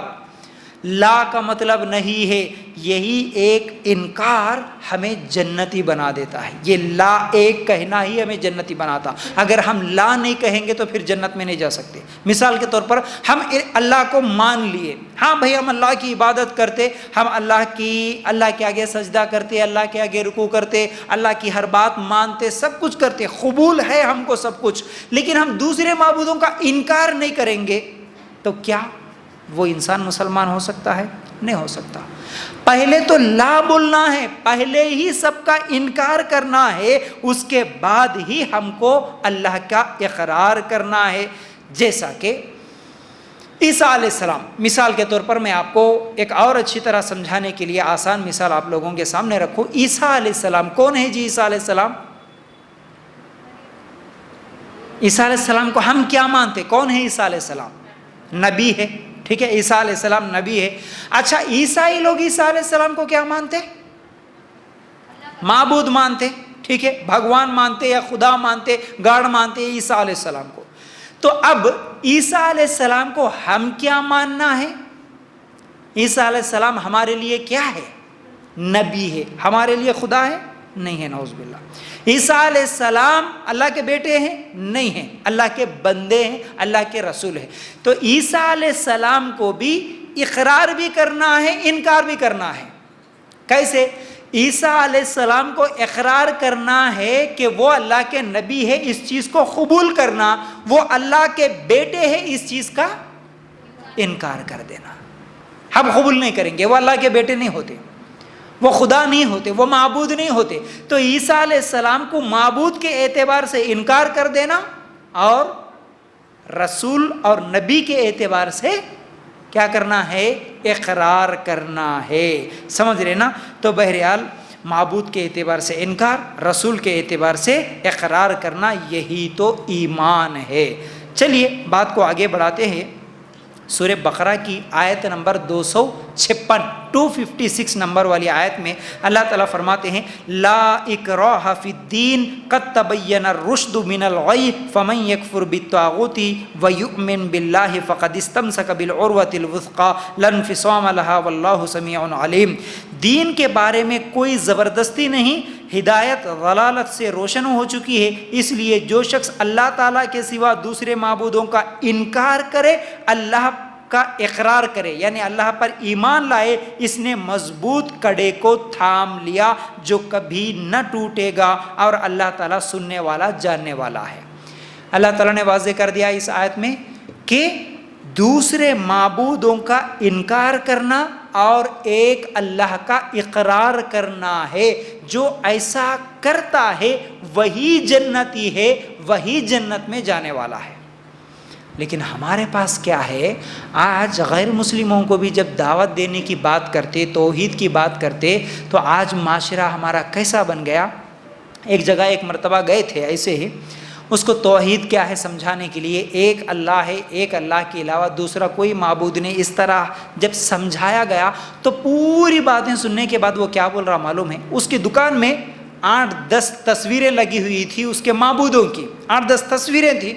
لا کا مطلب نہیں ہے، یہی ایک انکار ہمیں جنتی بنا دیتا ہے۔ یہ لا ایک کہنا ہی ہمیں جنتی بناتا، اگر ہم لا نہیں کہیں گے تو پھر جنت میں نہیں جا سکتے۔ مثال کے طور پر ہم اللہ کو مان لیے، ہاں بھائی ہم اللہ کی عبادت کرتے، ہم اللہ کے آگے سجدہ کرتے، اللہ کے آگے رکوع کرتے، اللہ کی ہر بات مانتے، سب کچھ کرتے، قبول ہے ہم کو سب کچھ، لیکن ہم دوسرے معبودوں کا انکار نہیں کریں گے تو کیا وہ انسان مسلمان ہو سکتا ہے؟ نہیں ہو سکتا۔ پہلے تو لا بولنا ہے، پہلے ہی سب کا انکار کرنا ہے، اس کے بعد ہی ہم کو اللہ کا اقرار کرنا ہے۔ جیسا کہ عیسیٰ علیہ السلام، مثال کے طور پر میں آپ کو ایک اور اچھی طرح سمجھانے کے لیے آسان مثال آپ لوگوں کے سامنے رکھوں۔ عیسیٰ علیہ السلام کون ہے جی؟ عیسیٰ علیہ السلام، عیسیٰ علیہ السلام کو ہم کیا مانتے؟ کون ہے عیسیٰ علیہ السلام؟ نبی ہے، ٹھیک ہے، عیسیٰ علیہ السلام نبی ہے۔ اچھا، عیسائی لوگ عیسیٰ علیہ السلام کو کیا مانتے؟ معبود مانتے، ٹھیک ہے، بھگوان مانتے یا خدا مانتے، گاڈ مانتے عیسیٰ علیہ السلام کو۔ تو اب عیسیٰ علیہ السلام کو ہم کیا ماننا ہے؟ عیسیٰ علیہ السلام ہمارے لیے کیا ہے؟ نبی ہے، ہمارے لیے خدا ہے؟ نہیں ہے، نعوذ باللہ۔ عیسیٰ علیہ السلام اللہ کے بیٹے ہیں؟ نہیں ہیں، اللہ کے بندے ہیں، اللہ کے رسول ہیں۔ تو عیسیٰ علیہ السلام کو بھی اقرار بھی کرنا ہے، انکار بھی کرنا ہے۔ کیسے؟ عیسیٰ علیہ السلام کو اقرار کرنا ہے کہ وہ اللہ کے نبی ہے، اس چیز کو قبول کرنا، وہ اللہ کے بیٹے ہیں، اس چیز کا انکار کر دینا۔ ہم قبول نہیں کریں گے، وہ اللہ کے بیٹے نہیں ہوتے، وہ خدا نہیں ہوتے، وہ معبود نہیں ہوتے۔ تو عیسیٰ علیہ السلام کو معبود کے اعتبار سے انکار کر دینا اور رسول اور نبی کے اعتبار سے کیا کرنا ہے؟ اقرار کرنا ہے۔ سمجھ رہے نا؟ تو بہرحال معبود کے اعتبار سے انکار، رسول کے اعتبار سے اقرار کرنا، یہی تو ایمان ہے۔ چلیے بات کو آگے بڑھاتے ہیں۔ سورہ بقرہ کی آیت نمبر 256 نمبر والی آیت میں اللہ تعالیٰ فرماتے ہیں لا اکراہ فی الدین قد تبین الرشد من الغی فمن یکفر بالطاغوت ویؤمن باللہ فقد استمسک بالعروۃ الوثقی لا انفصام لها واللہ سمیع علیم۔ دین کے بارے میں کوئی زبردستی نہیں، ہدایت ضلالت سے روشن ہو چکی ہے، اس لیے جو شخص اللہ تعالیٰ کے سوا دوسرے معبودوں کا انکار کرے، اللہ کا اقرار کرے یعنی اللہ پر ایمان لائے، اس نے مضبوط کڑے کو تھام لیا جو کبھی نہ ٹوٹے گا، اور اللہ تعالیٰ سننے والا جاننے والا ہے۔ اللہ تعالیٰ نے واضح کر دیا اس آیت میں کہ دوسرے معبودوں کا انکار کرنا اور ایک اللہ کا اقرار کرنا ہے۔ جو ایسا کرتا ہے وہی جنتی ہے، وہی جنت میں جانے والا ہے۔ لیکن ہمارے پاس کیا ہے؟ آج غیر مسلموں کو بھی جب دعوت دینے کی بات کرتے، توحید کی بات کرتے، تو آج معاشرہ ہمارا کیسا بن گیا؟ ایک جگہ ایک مرتبہ گئے تھے ایسے ہی، اس کو توحید کیا ہے سمجھانے کے لیے، ایک اللہ ہے، ایک اللہ کے علاوہ دوسرا کوئی معبود نہیں، اس طرح جب سمجھایا گیا تو پوری باتیں سننے کے بعد وہ کیا بول رہا معلوم ہے؟ اس کی دکان میں 8-10 تصویریں لگی ہوئی تھی اس کے معبودوں کی، 8-10 تصویریں تھیں۔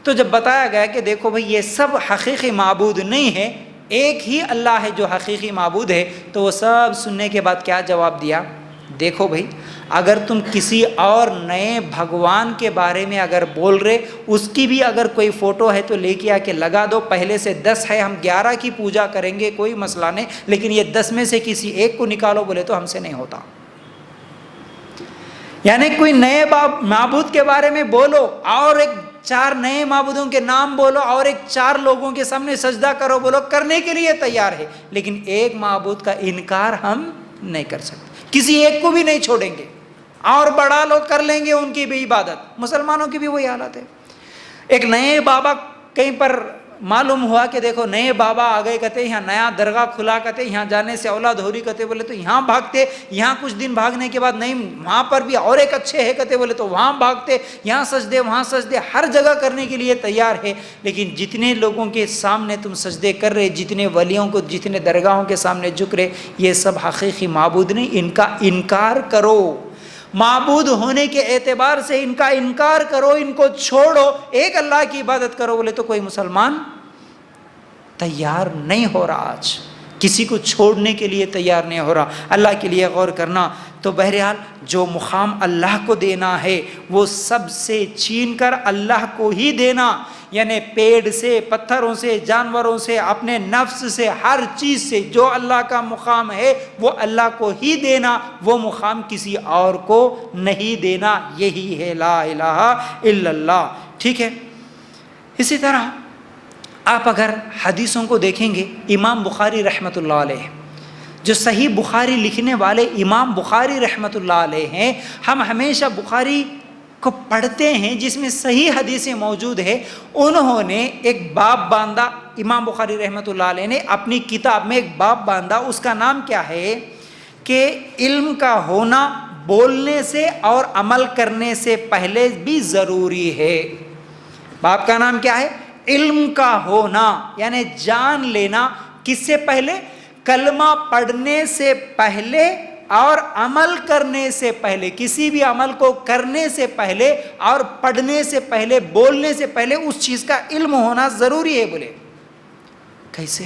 تو جب بتایا گیا کہ دیکھو بھئی یہ سب حقیقی معبود نہیں ہے، ایک ہی اللہ ہے جو حقیقی معبود ہے، تو وہ سب سننے کے بعد کیا جواب دیا؟ دیکھو بھئی اگر تم کسی اور نئے بھگوان کے بارے میں اگر بول رہے، اس کی بھی اگر کوئی فوٹو ہے تو لے کے آ کے لگا دو، پہلے سے 10 ہے، ہم 11 کی پوجا کریں گے، کوئی مسئلہ نہیں، لیکن یہ 10 میں سے کسی ایک کو نکالو بولے تو ہم سے نہیں ہوتا۔ یعنی کوئی نئے معبود کے بارے میں بولو اور ایک 4 نئے معبودوں کے نام بولو اور ایک 4 لوگوں کے سامنے سجدہ کرو، بولو کرنے کے لیے تیار ہے، لیکن ایک معبود کا انکار ہم نہیں کر سکتے، کسی ایک کو بھی نہیں چھوڑیں گے، اور بڑا لوگ کر لیں گے ان کی بھی عبادت۔ مسلمانوں کی بھی وہی حالت ہے۔ ایک نئے بابا کہیں پر معلوم ہوا کہ دیکھو نئے بابا آ گئے، کہتے یہاں نیا درگاہ کھلا، کہتے یہاں جانے سے اولاد ہو رہی، کہتے بولے تو یہاں بھاگتے، یہاں کچھ دن بھاگنے کے بعد نہیں وہاں پر بھی اور ایک اچھے ہے، کہتے بولے تو وہاں بھاگتے، یہاں سجدے وہاں سجدے، ہر جگہ کرنے کے لیے تیار ہے، لیکن جتنے لوگوں کے سامنے تم سجدے کر رہے، جتنے ولیوں کو، جتنے درگاہوں کے سامنے جھک رہے، یہ سب حقیقی معبود نہیں، ان کا انکار کرو، معبود ہونے کے اعتبار سے ان کا انکار کرو، ان کو چھوڑو، ایک اللہ کی عبادت کرو بولے تو کوئی مسلمان تیار نہیں ہو رہا، آج کسی کو چھوڑنے کے لیے تیار نہیں ہو رہا۔ اللہ کے لیے غور کرنا۔ تو بہرحال جو مقام اللہ کو دینا ہے وہ سب سے چھین کر اللہ کو ہی دینا، یعنی پیڑ سے، پتھروں سے، جانوروں سے، اپنے نفس سے، ہر چیز سے جو اللہ کا مقام ہے وہ اللہ کو ہی دینا، وہ مقام کسی اور کو نہیں دینا، یہی ہے لا الہ الا اللہ۔ ٹھیک ہے، اسی طرح آپ اگر حدیثوں کو دیکھیں گے، امام بخاری رحمۃ اللہ علیہ، جو صحیح بخاری لکھنے والے امام بخاری رحمۃ اللہ علیہ ہیں، ہم ہمیشہ بخاری کو پڑھتے ہیں جس میں صحیح حدیثیں موجود ہے، انہوں نے ایک باب باندھا، امام بخاری رحمۃ اللہ علیہ نے اپنی کتاب میں ایک باب باندھا، اس کا نام کیا ہے کہ علم کا ہونا بولنے سے اور عمل کرنے سے پہلے بھی ضروری ہے۔ باب کا نام کیا ہے؟ علم کا ہونا، یعنی جان لینا، کس سے پہلے؟ کلمہ پڑھنے سے پہلے اور عمل کرنے سے پہلے، کسی بھی عمل کو کرنے سے پہلے اور پڑھنے سے پہلے، بولنے سے پہلے اس چیز کا علم ہونا ضروری ہے۔ بولے کیسے؟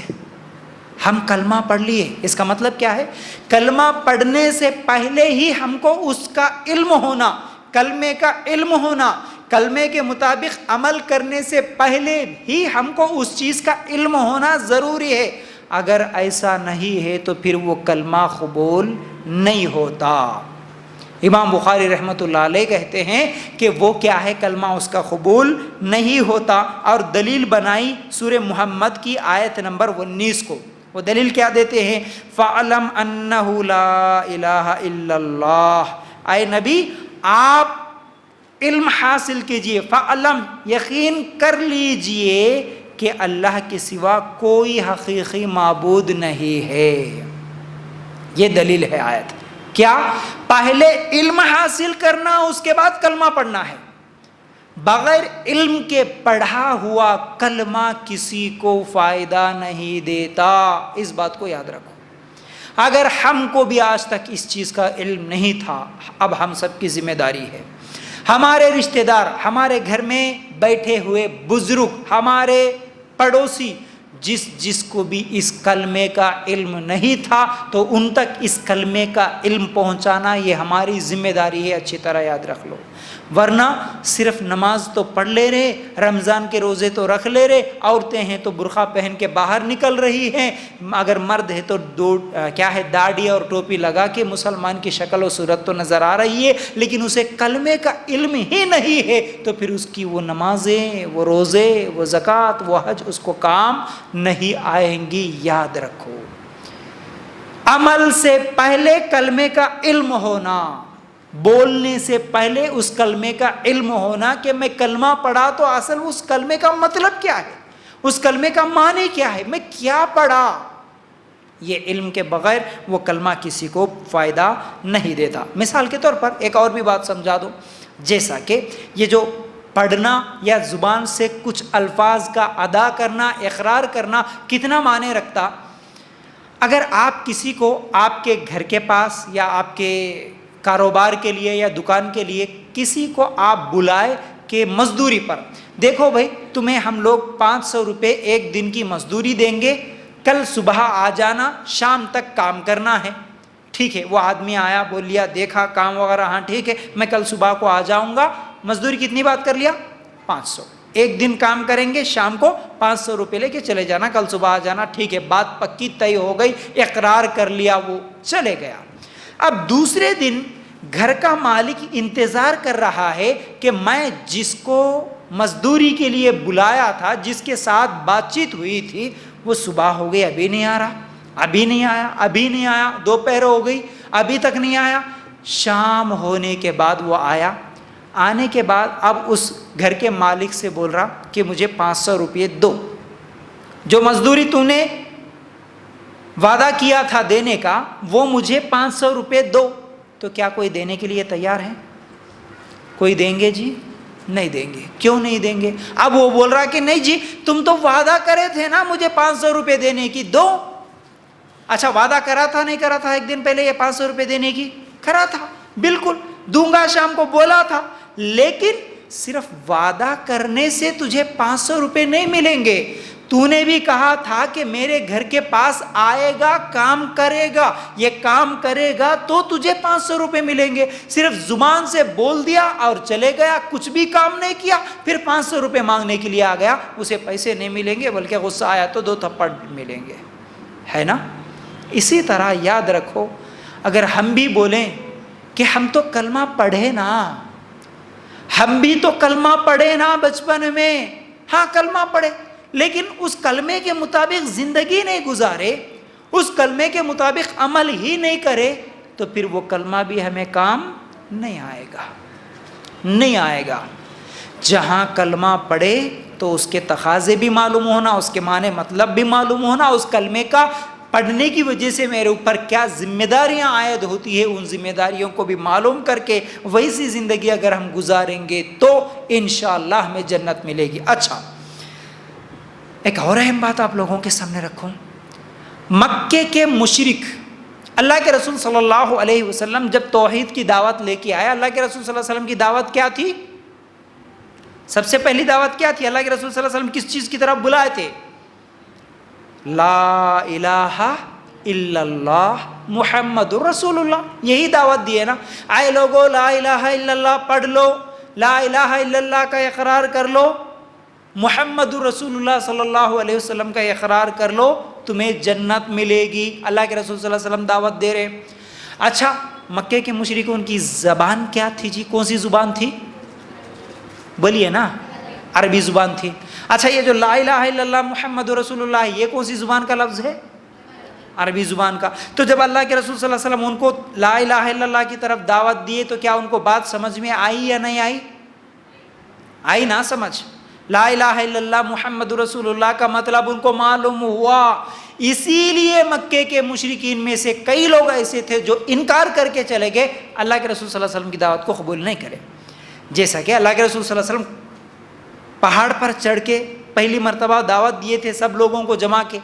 ہم کلمہ پڑھ لیے، اس کا مطلب کیا ہے؟ کلمہ پڑھنے سے پہلے ہی ہم کو اس کا علم ہونا، کلمے کا علم ہونا، کلمے کے مطابق عمل کرنے سے پہلے ہی ہم کو اس چیز کا علم ہونا ضروری ہے۔ اگر ایسا نہیں ہے تو پھر وہ کلمہ قبول نہیں ہوتا۔ امام بخاری رحمۃ اللہ علیہ کہتے ہیں کہ وہ کیا ہے، کلمہ اس کا قبول نہیں ہوتا، اور دلیل بنائی سورہ محمد کی آیت نمبر 19 کو۔ وہ دلیل کیا دیتے ہیں؟ فَعْلَمْ أَنَّهُ لَا إِلَهَ إِلَّا اللَّهُ، اے نبی آپ علم حاصل کیجئے، فعلم یقین کر لیجئے کہ اللہ کے سوا کوئی حقیقی معبود نہیں ہے۔ یہ دلیل ہے آیت۔ کیا؟ پہلے علم حاصل کرنا، اس کے بعد کلمہ پڑھنا ہے۔ بغیر علم کے پڑھا ہوا کلمہ کسی کو فائدہ نہیں دیتا، اس بات کو یاد رکھو۔ اگر ہم کو بھی آج تک اس چیز کا علم نہیں تھا، اب ہم سب کی ذمہ داری ہے، ہمارے رشتہ دار، ہمارے گھر میں بیٹھے ہوئے بزرگ، ہمارے پڑوسی، جس کو بھی اس کلمے کا علم نہیں تھا تو ان تک اس کلمے کا علم پہنچانا یہ ہماری ذمہ داری ہے، اچھی طرح یاد رکھ لو۔ ورنہ صرف نماز تو پڑھ لے رہے، رمضان کے روزے تو رکھ لے رہے، عورتیں ہیں تو برقع پہن کے باہر نکل رہی ہیں، اگر مرد ہے تو کیا ہے، داڑھی اور ٹوپی لگا کے مسلمان کی شکل و صورت تو نظر آ رہی ہے، لیکن اسے کلمے کا علم ہی نہیں ہے، تو پھر اس کی وہ نمازیں، وہ روزے، وہ زکوٰۃ، وہ حج اس کو کام نہیں آئیں گی، یاد رکھو۔ عمل سے پہلے کلمے کا علم ہونا، بولنے سے پہلے اس کلمے کا علم ہونا کہ میں کلمہ پڑھا تو اصل اس کلمے کا مطلب کیا ہے، اس کلمے کا معنی کیا ہے، میں کیا پڑھا۔ یہ علم کے بغیر وہ کلمہ کسی کو فائدہ نہیں دیتا۔ مثال کے طور پر ایک اور بھی بات سمجھا دو، جیسا کہ یہ جو پڑھنا یا زبان سے کچھ الفاظ کا ادا کرنا، اقرار کرنا کتنا معنی رکھتا۔ اگر آپ کسی کو آپ کے گھر کے پاس یا آپ کے کاروبار کے لیے یا دکان کے لیے کسی کو آپ بلائے کہ مزدوری پر، دیکھو بھائی تمہیں ہم لوگ 500 روپے ایک دن کی مزدوری دیں گے، کل صبح آ جانا، شام تک کام کرنا ہے، ٹھیک ہے، وہ آدمی آیا، بول لیا، دیکھا کام وغیرہ، ہاں ٹھیک ہے میں کل صبح کو آ جاؤں گا، مزدوری کتنی بات کر لیا؟ 500، ایک دن کام کریں گے، شام کو 500 روپے لے کے چلے جانا، کل صبح آ جانا، ٹھیک ہے، بات پکی طے ہو گئی، اقرار کر لیا، وہ چلے گیا۔ اب دوسرے دن گھر کا مالک انتظار کر رہا ہے کہ میں جس کو مزدوری کے لیے بلایا تھا، جس کے ساتھ بات چیت ہوئی تھی، وہ صبح ہو گئی ابھی نہیں آ رہا، ابھی نہیں آیا، ابھی نہیں آیا، دوپہر ہو گئی ابھی تک نہیں آیا، شام ہونے کے بعد وہ آیا۔ آنے کے بعد اب اس گھر کے مالک سے بول رہا کہ مجھے 500 روپے دو، جو مزدوری تو نے وعدہ کیا تھا دینے کا وہ مجھے 500 روپے دو۔ تو کیا کوئی دینے کے لیے تیار ہے؟ کوئی دیں گے جی؟ نہیں دیں گے۔ کیوں نہیں دیں گے؟ اب وہ بول رہا کہ نہیں جی تم تو وعدہ کرے تھے نا مجھے 500 روپے دینے کی، دو۔ اچھا وعدہ کرا تھا نہیں کرا تھا؟ ایک دن پہلے یہ 500 روپے دینے کی کرا تھا، بالکل دوں گا شام کو بولا تھا، لیکن صرف وعدہ کرنے سے تجھے 500 روپے نہیں ملیں گے، تو نے بھی کہا تھا کہ میرے گھر کے پاس آئے گا، کام کرے گا، یہ کام کرے گا تو تجھے 500 روپے ملیں گے، صرف زبان سے بول دیا اور چلے گیا، کچھ بھی کام نہیں کیا، پھر 500 روپے مانگنے کے لیے آ گیا، اسے پیسے نہیں ملیں گے بلکہ غصہ آیا تو 2 تھپڑ ملیں گے، ہے نا؟ اسی طرح یاد رکھو، اگر ہم بھی بولیں کہ ہم تو کلمہ پڑھے نا، ہم بھی تو کلمہ پڑھے نا بچپن میں، ہاں کلمہ پڑھے، لیکن اس کلمے کے مطابق زندگی نہیں گزارے، اس کلمے کے مطابق عمل ہی نہیں کرے، تو پھر وہ کلمہ بھی ہمیں کام نہیں آئے گا، نہیں آئے گا۔ جہاں کلمہ پڑھے تو اس کے تقاضے بھی معلوم ہونا، اس کے معنی مطلب بھی معلوم ہونا، اس کلمے کا پڑھنے کی وجہ سے میرے اوپر کیا ذمہ داریاں عائد ہوتی ہے، ان ذمہ داریوں کو بھی معلوم کر کے ویسی زندگی اگر ہم گزاریں گے تو انشاءاللہ ہمیں جنت ملے گی۔ اچھا ایک اور اہم بات آپ لوگوں کے سامنے رکھوں، مکے کے مشرک اللہ کے رسول صلی اللہ علیہ وسلم جب توحید کی دعوت لے کے آیا، اللہ کے رسول صلی اللہ علیہ وسلم کی دعوت کیا تھی؟ سب سے پہلی دعوت کیا تھی؟ اللہ کے رسول صلی اللہ علیہ وسلم کس چیز کی طرف بلائے تھے؟ لا الہ الا اللہ محمد رسول اللہ، یہی دعوت دی ہے نا، آئے لوگو لا الہ الا اللہ پڑھ لو، لا الہ الا اللہ کا اقرار کر لو، محمد رسول اللہ صلی اللہ علیہ وسلم کا اقرار کر لو، تمہیں جنت ملے گی، اللہ کے رسول صلی اللہ علیہ وسلم دعوت دے رہے۔ اچھا مکے کے مشرکون کی زبان کیا تھی جی؟ کون سی زبان تھی؟ بولیے نا، عربی زبان تھی۔ اچھا یہ جو لا الہ الا اللہ محمد رسول اللہ یہ کون سی زبان کا لفظ ہے؟ عربی زبان کا۔ تو جب اللہ کے رسول صلی اللہ علیہ وسلم ان کو لا الہ الا اللہ کی طرف دعوت دیے تو کیا ان کو بات سمجھ میں آئی یا نہیں آئی؟ آئی نا سمجھ؟ لا الہ الا اللہ محمد رسول اللہ کا مطلب ان کو معلوم ہوا، اسی لیے مکے کے مشرکین میں سے کئی لوگ ایسے تھے جو انکار کر کے چلے گئے، اللہ کے رسول صلی اللہ علیہ وسلم کی دعوت کو قبول نہیں کرے۔ جیسا کہ اللہ کے رسول صلی اللہ علیہ وسلم پہاڑ پر چڑھ کے پہلی مرتبہ دعوت دیے تھے سب لوگوں کو جمع کے،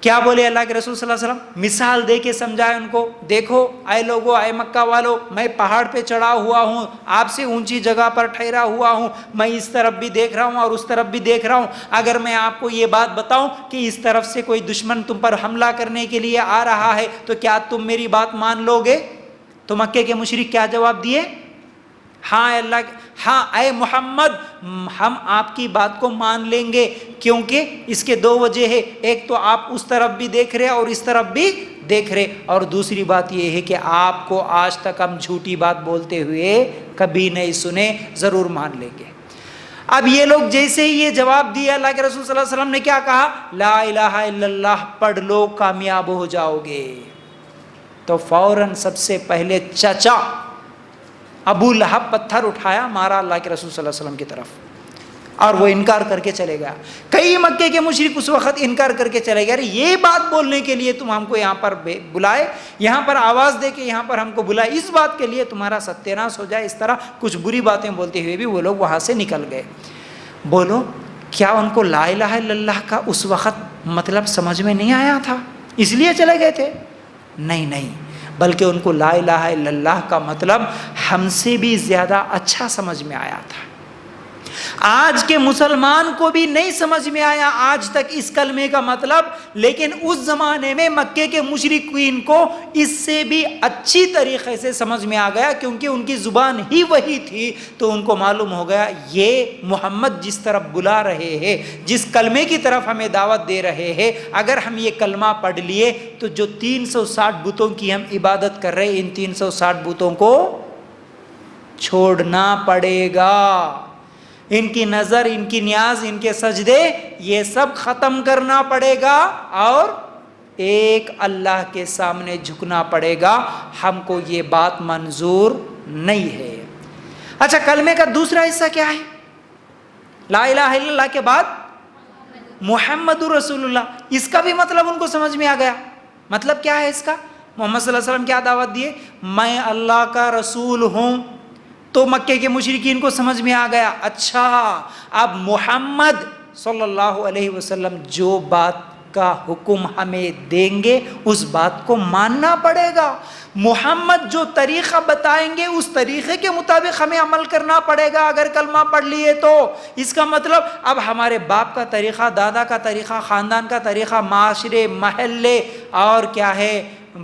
کیا بولے اللہ کے رسول صلی اللہ علیہ وسلم؟ مثال دے کے سمجھائے ان کو، دیکھو اے لوگو، اے مکہ والو، میں پہاڑ پہ چڑھا ہوا ہوں، آپ سے اونچی جگہ پر ٹھہرا ہوا ہوں، میں اس طرف بھی دیکھ رہا ہوں اور اس طرف بھی دیکھ رہا ہوں، اگر میں آپ کو یہ بات بتاؤں کہ اس طرف سے کوئی دشمن تم پر حملہ کرنے کے لیے آ رہا ہے تو کیا تم میری بات مان لو گے؟ تو مکے کے مشرک کیا جواب دیے؟ ہاں اللہ، ہاں اے محمد ہم آپ کی بات کو مان لیں گے، کیونکہ اس کے 2 وجہ ہے، ایک تو آپ اس طرف بھی دیکھ رہے اور اس طرف بھی دیکھ رہے، اور دوسری بات یہ ہے کہ آپ کو آج تک ہم جھوٹی بات بولتے ہوئے کبھی نہیں سنے، ضرور مان لیں گے۔ اب یہ لوگ جیسے ہی یہ جواب دیا، اللہ کے رسول صلی اللہ علیہ وسلم نے کیا کہا؟ لا الہ الا اللہ پڑھ لو کامیاب ہو جاؤ گے۔ تو فوراً سب سے پہلے چچا ابو لہب پتھر اٹھایا، مارا اللہ کے رسول صلی اللہ علیہ وسلم کی طرف، اور وہ انکار کر کے چلے گیا۔ کئی مکے کے مشرک اس وقت انکار کر کے چلے گئے، یہ بات بولنے کے لیے تم ہم کو یہاں پر بلائے، یہاں پر آواز دے کے یہاں پر ہم کو بلائے، اس بات کے لیے تمہارا ستیہ ہو جائے، اس طرح کچھ بری باتیں بولتے ہوئے بھی وہ لوگ وہاں سے نکل گئے۔ بولو کیا ان کو لا الہ الا اللہ کا اس وقت مطلب سمجھ میں نہیں آیا تھا اس لیے چلے گئے تھے؟ نہیں، بلکہ ان کو لا الہ الا اللہ کا مطلب ہم سے بھی زیادہ اچھا سمجھ میں آیا تھا۔ آج کے مسلمان کو بھی نہیں سمجھ میں آیا آج تک اس کلمے کا مطلب، لیکن اس زمانے میں مکے کے مشرکین کو اس سے بھی اچھی طریقے سے سمجھ میں آ گیا، کیونکہ ان کی زبان ہی وہی تھی، تو ان کو معلوم ہو گیا یہ محمد جس طرف بلا رہے ہیں، جس کلمے کی طرف ہمیں دعوت دے رہے ہیں، اگر ہم یہ کلمہ پڑھ لیے تو جو 360 بتوں کی ہم عبادت کر رہے ہیں، ان 360 بتوں کو چھوڑنا پڑے گا، ان کی نظر، ان کی نیاز، ان کے سجدے، یہ سب ختم کرنا پڑے گا، اور ایک اللہ کے سامنے جھکنا پڑے گا۔ ہم کو یہ بات منظور نہیں ہے۔ اچھا، کلمے کا دوسرا حصہ کیا ہے؟ لا الہ الا اللہ کے بعد محمد رسول اللہ، اس کا بھی مطلب ان کو سمجھ میں آ گیا۔ مطلب کیا ہے اس کا؟ محمد صلی اللہ علیہ وسلم کیا دعوت دیے؟ میں اللہ کا رسول ہوں۔ تو مکے کے مشرکین کو سمجھ میں آ گیا، اچھا اب محمد صلی اللہ علیہ وسلم جو بات کا حکم ہمیں دیں گے اس بات کو ماننا پڑے گا، محمد جو طریقہ بتائیں گے اس طریقے کے مطابق ہمیں عمل کرنا پڑے گا اگر کلمہ پڑھ لیے تو۔ اس کا مطلب اب ہمارے باپ کا طریقہ، دادا کا طریقہ، خاندان کا طریقہ، معاشرے، محلے اور کیا ہے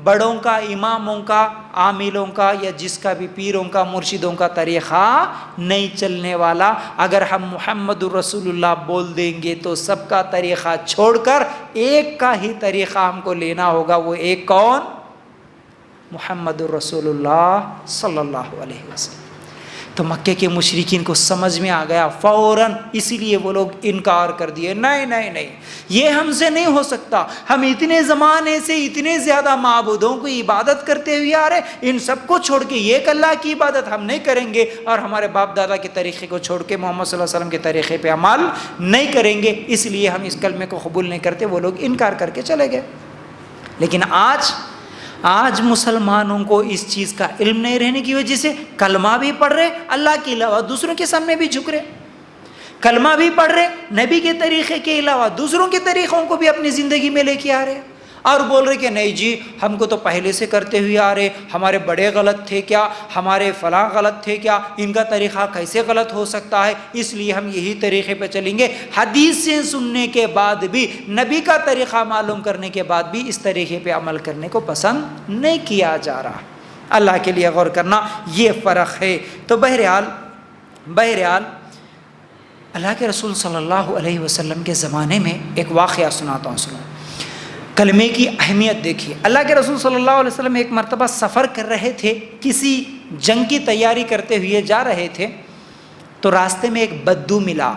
بڑوں کا، اماموں کا، عاملوں کا، یا جس کا بھی پیروں کا، مرشدوں کا طریقہ نہیں چلنے والا۔ اگر ہم محمد الرسول اللہ بول دیں گے تو سب کا طریقہ چھوڑ کر ایک کا ہی طریقہ ہم کو لینا ہوگا۔ وہ ایک کون؟ محمد الرسول اللہ صلی اللہ علیہ وسلم۔ تو مکے کے مشرکین کو سمجھ میں آ گیا فوراً، اسی لیے وہ لوگ انکار کر دیے، نہیں نہیں نہیں، یہ ہم سے نہیں ہو سکتا، ہم اتنے زمانے سے اتنے زیادہ معبودوں کو عبادت کرتے ہوئے آ رہے، ان سب کو چھوڑ کے ایک اللہ کی عبادت ہم نہیں کریں گے، اور ہمارے باپ دادا کے طریقے کو چھوڑ کے محمد صلی اللہ علیہ وسلم کے طریقے پہ عمل نہیں کریں گے، اس لیے ہم اس کلمے کو قبول نہیں کرتے۔ وہ لوگ انکار کر کے چلے گئے۔ لیکن آج مسلمانوں کو اس چیز کا علم نہیں رہنے کی وجہ سے کلمہ بھی پڑھ رہے، اللہ کے علاوہ دوسروں کے سامنے بھی جھک رہے، کلمہ بھی پڑھ رہے، نبی کے طریقے کے علاوہ دوسروں کے طریقوں کو بھی اپنی زندگی میں لے کے آ رہے، اور بول رہے کہ نہیں جی ہم کو تو پہلے سے کرتے ہوئے آ رہے، ہمارے بڑے غلط تھے کیا، ہمارے فلاں غلط تھے کیا، ان کا طریقہ کیسے غلط ہو سکتا ہے، اس لیے ہم یہی طریقے پہ چلیں گے۔ حدیث سے سننے کے بعد بھی، نبی کا طریقہ معلوم کرنے کے بعد بھی اس طریقے پہ عمل کرنے کو پسند نہیں کیا جا رہا۔ اللہ کے لیے غور کرنا، یہ فرق ہے۔ تو بہرحال اللہ کے رسول صلی اللہ علیہ وسلم کے زمانے میں ایک واقعہ سناتا ہوں، سنو۔ کلمے کی اہمیت دیکھیے۔ اللہ کے رسول صلی اللہ علیہ وسلم ایک مرتبہ سفر کر رہے تھے، کسی جنگ کی تیاری کرتے ہوئے جا رہے تھے، تو راستے میں ایک بدو ملا۔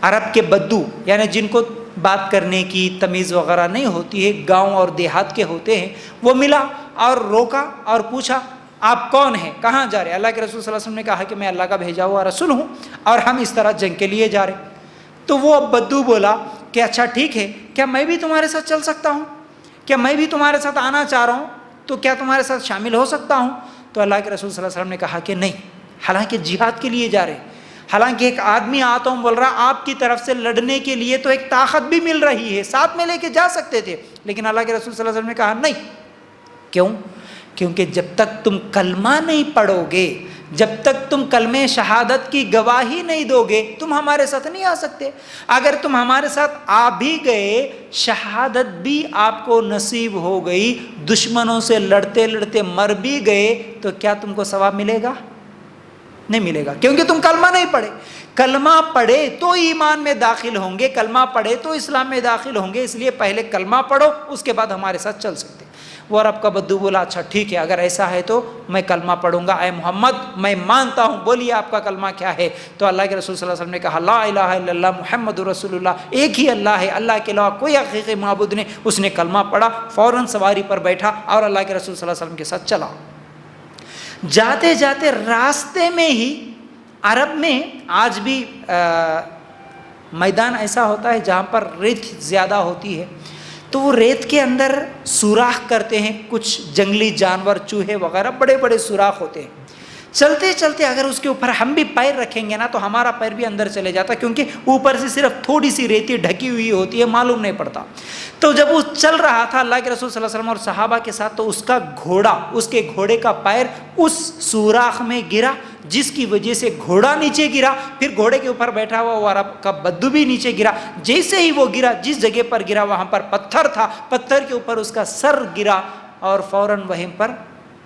عرب کے بدو یعنی جن کو بات کرنے کی تمیز وغیرہ نہیں ہوتی ہے، گاؤں اور دیہات کے ہوتے ہیں، وہ ملا اور روکا اور پوچھا آپ کون ہیں، کہاں جا رہے؟ اللہ کے رسول صلی اللہ علیہ وسلم نے کہا کہ میں اللہ کا بھیجا ہوا رسول ہوں اور ہم اس طرح جنگ کے لیے جا رہے۔ تو وہ بدو بولا کہ اچھا ٹھیک ہے، کیا میں بھی تمہارے ساتھ چل سکتا ہوں؟ کیا میں بھی تمہارے ساتھ آنا چاہ رہا ہوں تو کیا تمہارے ساتھ شامل ہو سکتا ہوں؟ تو اللہ کے رسول صلی اللہ علیہ وسلم نے کہا کہ نہیں، حالانکہ جہاد کے لیے جا رہے، حالانکہ ایک آدمی آتا ہوں بول رہا آپ کی طرف سے لڑنے کے لیے تو ایک طاقت بھی مل رہی ہے، ساتھ میں لے کے جا سکتے تھے، لیکن اللہ کے رسول صلی اللہ علیہ وسلم نے کہا نہیں۔ کیوں؟ کیونکہ جب تک تم کلمہ نہیں پڑھو گے، جب تک تم کلمہ شہادت کی گواہی نہیں دو گے، تم ہمارے ساتھ نہیں آ سکتے۔ اگر تم ہمارے ساتھ آ بھی گئے، شہادت بھی آپ کو نصیب ہو گئی، دشمنوں سے لڑتے لڑتے مر بھی گئے، تو کیا تم کو ثواب ملے گا؟ نہیں ملے گا، کیونکہ تم کلمہ نہیں پڑھے۔ کلمہ پڑھے تو ایمان میں داخل ہوں گے، کلمہ پڑھے تو اسلام میں داخل ہوں گے، اس لیے پہلے کلمہ پڑھو، اس کے بعد ہمارے ساتھ چل سکتے۔ وہ عرب کا بدو بولا اچھا ٹھیک ہے، اگر ایسا ہے تو میں کلمہ پڑھوں گا، اے محمد میں مانتا ہوں، بولیے آپ کا کلمہ کیا ہے؟ تو اللہ کے رسول صلی اللہ علیہ وسلم نے کہا لا الہ الا اللہ محمد رسول اللہ، ایک ہی اللہ ہے، اللہ کے علاوہ کوئی حقیقی معبود نہیں۔ اس نے کلمہ پڑھا، فوراً سواری پر بیٹھا اور اللہ کے رسول صلی اللہ علیہ وسلم کے ساتھ چلا۔ جاتے جاتے راستے میں ہی، عرب میں آج بھی میدان ایسا ہوتا ہے جہاں پر ریت زیادہ ہوتی ہے، تو وہ ریت کے اندر سوراخ کرتے ہیں، کچھ جنگلی جانور، چوہے وغیرہ بڑے بڑے سوراخ ہوتے ہیں۔ چلتے چلتے اگر اس کے اوپر ہم بھی پیر رکھیں گے نا تو ہمارا پیر بھی اندر چلے جاتا، کیونکہ اوپر سے صرف تھوڑی سی ریتی ڈھکی ہوئی ہوتی ہے، معلوم نہیں پڑتا۔ تو جب وہ چل رہا تھا اللہ کے رسول صلی اللہ علیہ وسلم اور صحابہ کے ساتھ، تو اس کا گھوڑا، اس کے گھوڑے کا پیر اس سوراخ میں گرا، جس کی وجہ سے گھوڑا نیچے گرا، پھر گھوڑے کے اوپر بیٹھا ہوا وہ عرب کا بدو بھی نیچے گرا۔ جیسے ہی وہ گرا، جس جگہ پر گرا وہاں پر پتھر تھا، پتھر کے اوپر اس کا سر گرا اور فوراً وہیں پر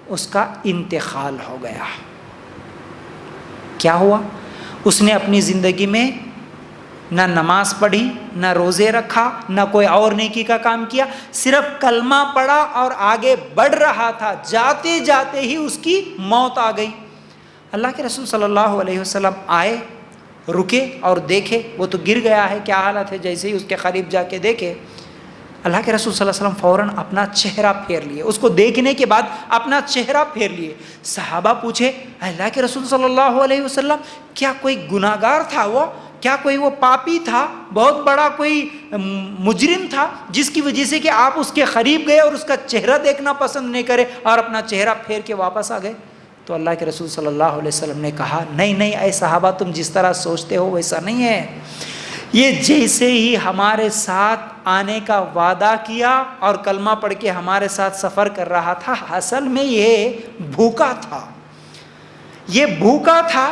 اس کا انتقال ہو گیا۔ کیا ہوا؟ اس نے اپنی زندگی میں نہ نماز پڑھی، نہ روزے رکھا، نہ کوئی اور نیکی کا کام کیا، صرف کلمہ پڑھا اور آگے بڑھ رہا تھا، جاتے جاتے ہی اس کی موت آ گئی۔ اللہ کے رسول صلی اللہ علیہ وسلم آئے، رکے اور دیکھے وہ تو گر گیا ہے، کیا حالت ہے۔ جیسے ہی اس کے قریب جا کے دیکھے، اللہ کے رسول صلی اللہ علیہ وسلم فوراً اپنا چہرہ پھیر لیے، اس کو دیکھنے کے بعد اپنا چہرہ پھیر لیے۔ صحابہ پوچھے اللہ کے رسول صلی اللہ علیہ وسلم کیا کوئی گناہگار تھا وہ؟ کیا کوئی وہ پاپی تھا، بہت بڑا کوئی مجرم تھا جس کی وجہ سے کہ آپ اس کے قریب گئے اور اس کا چہرہ دیکھنا پسند نہیں کرے اور اپنا چہرہ پھیر کے واپس آ گئے؟ تو اللہ کے رسول صلی اللہ علیہ وسلم نے کہا نہیں نہیں اے صحابہ، تم جس طرح سوچتے ہو ویسا نہیں ہے۔ یہ جیسے ہی ہمارے ساتھ آنے کا وعدہ کیا اور کلمہ پڑھ کے ہمارے ساتھ سفر کر رہا تھا، اصل میں یہ بھوکا تھا، یہ بھوکا تھا۔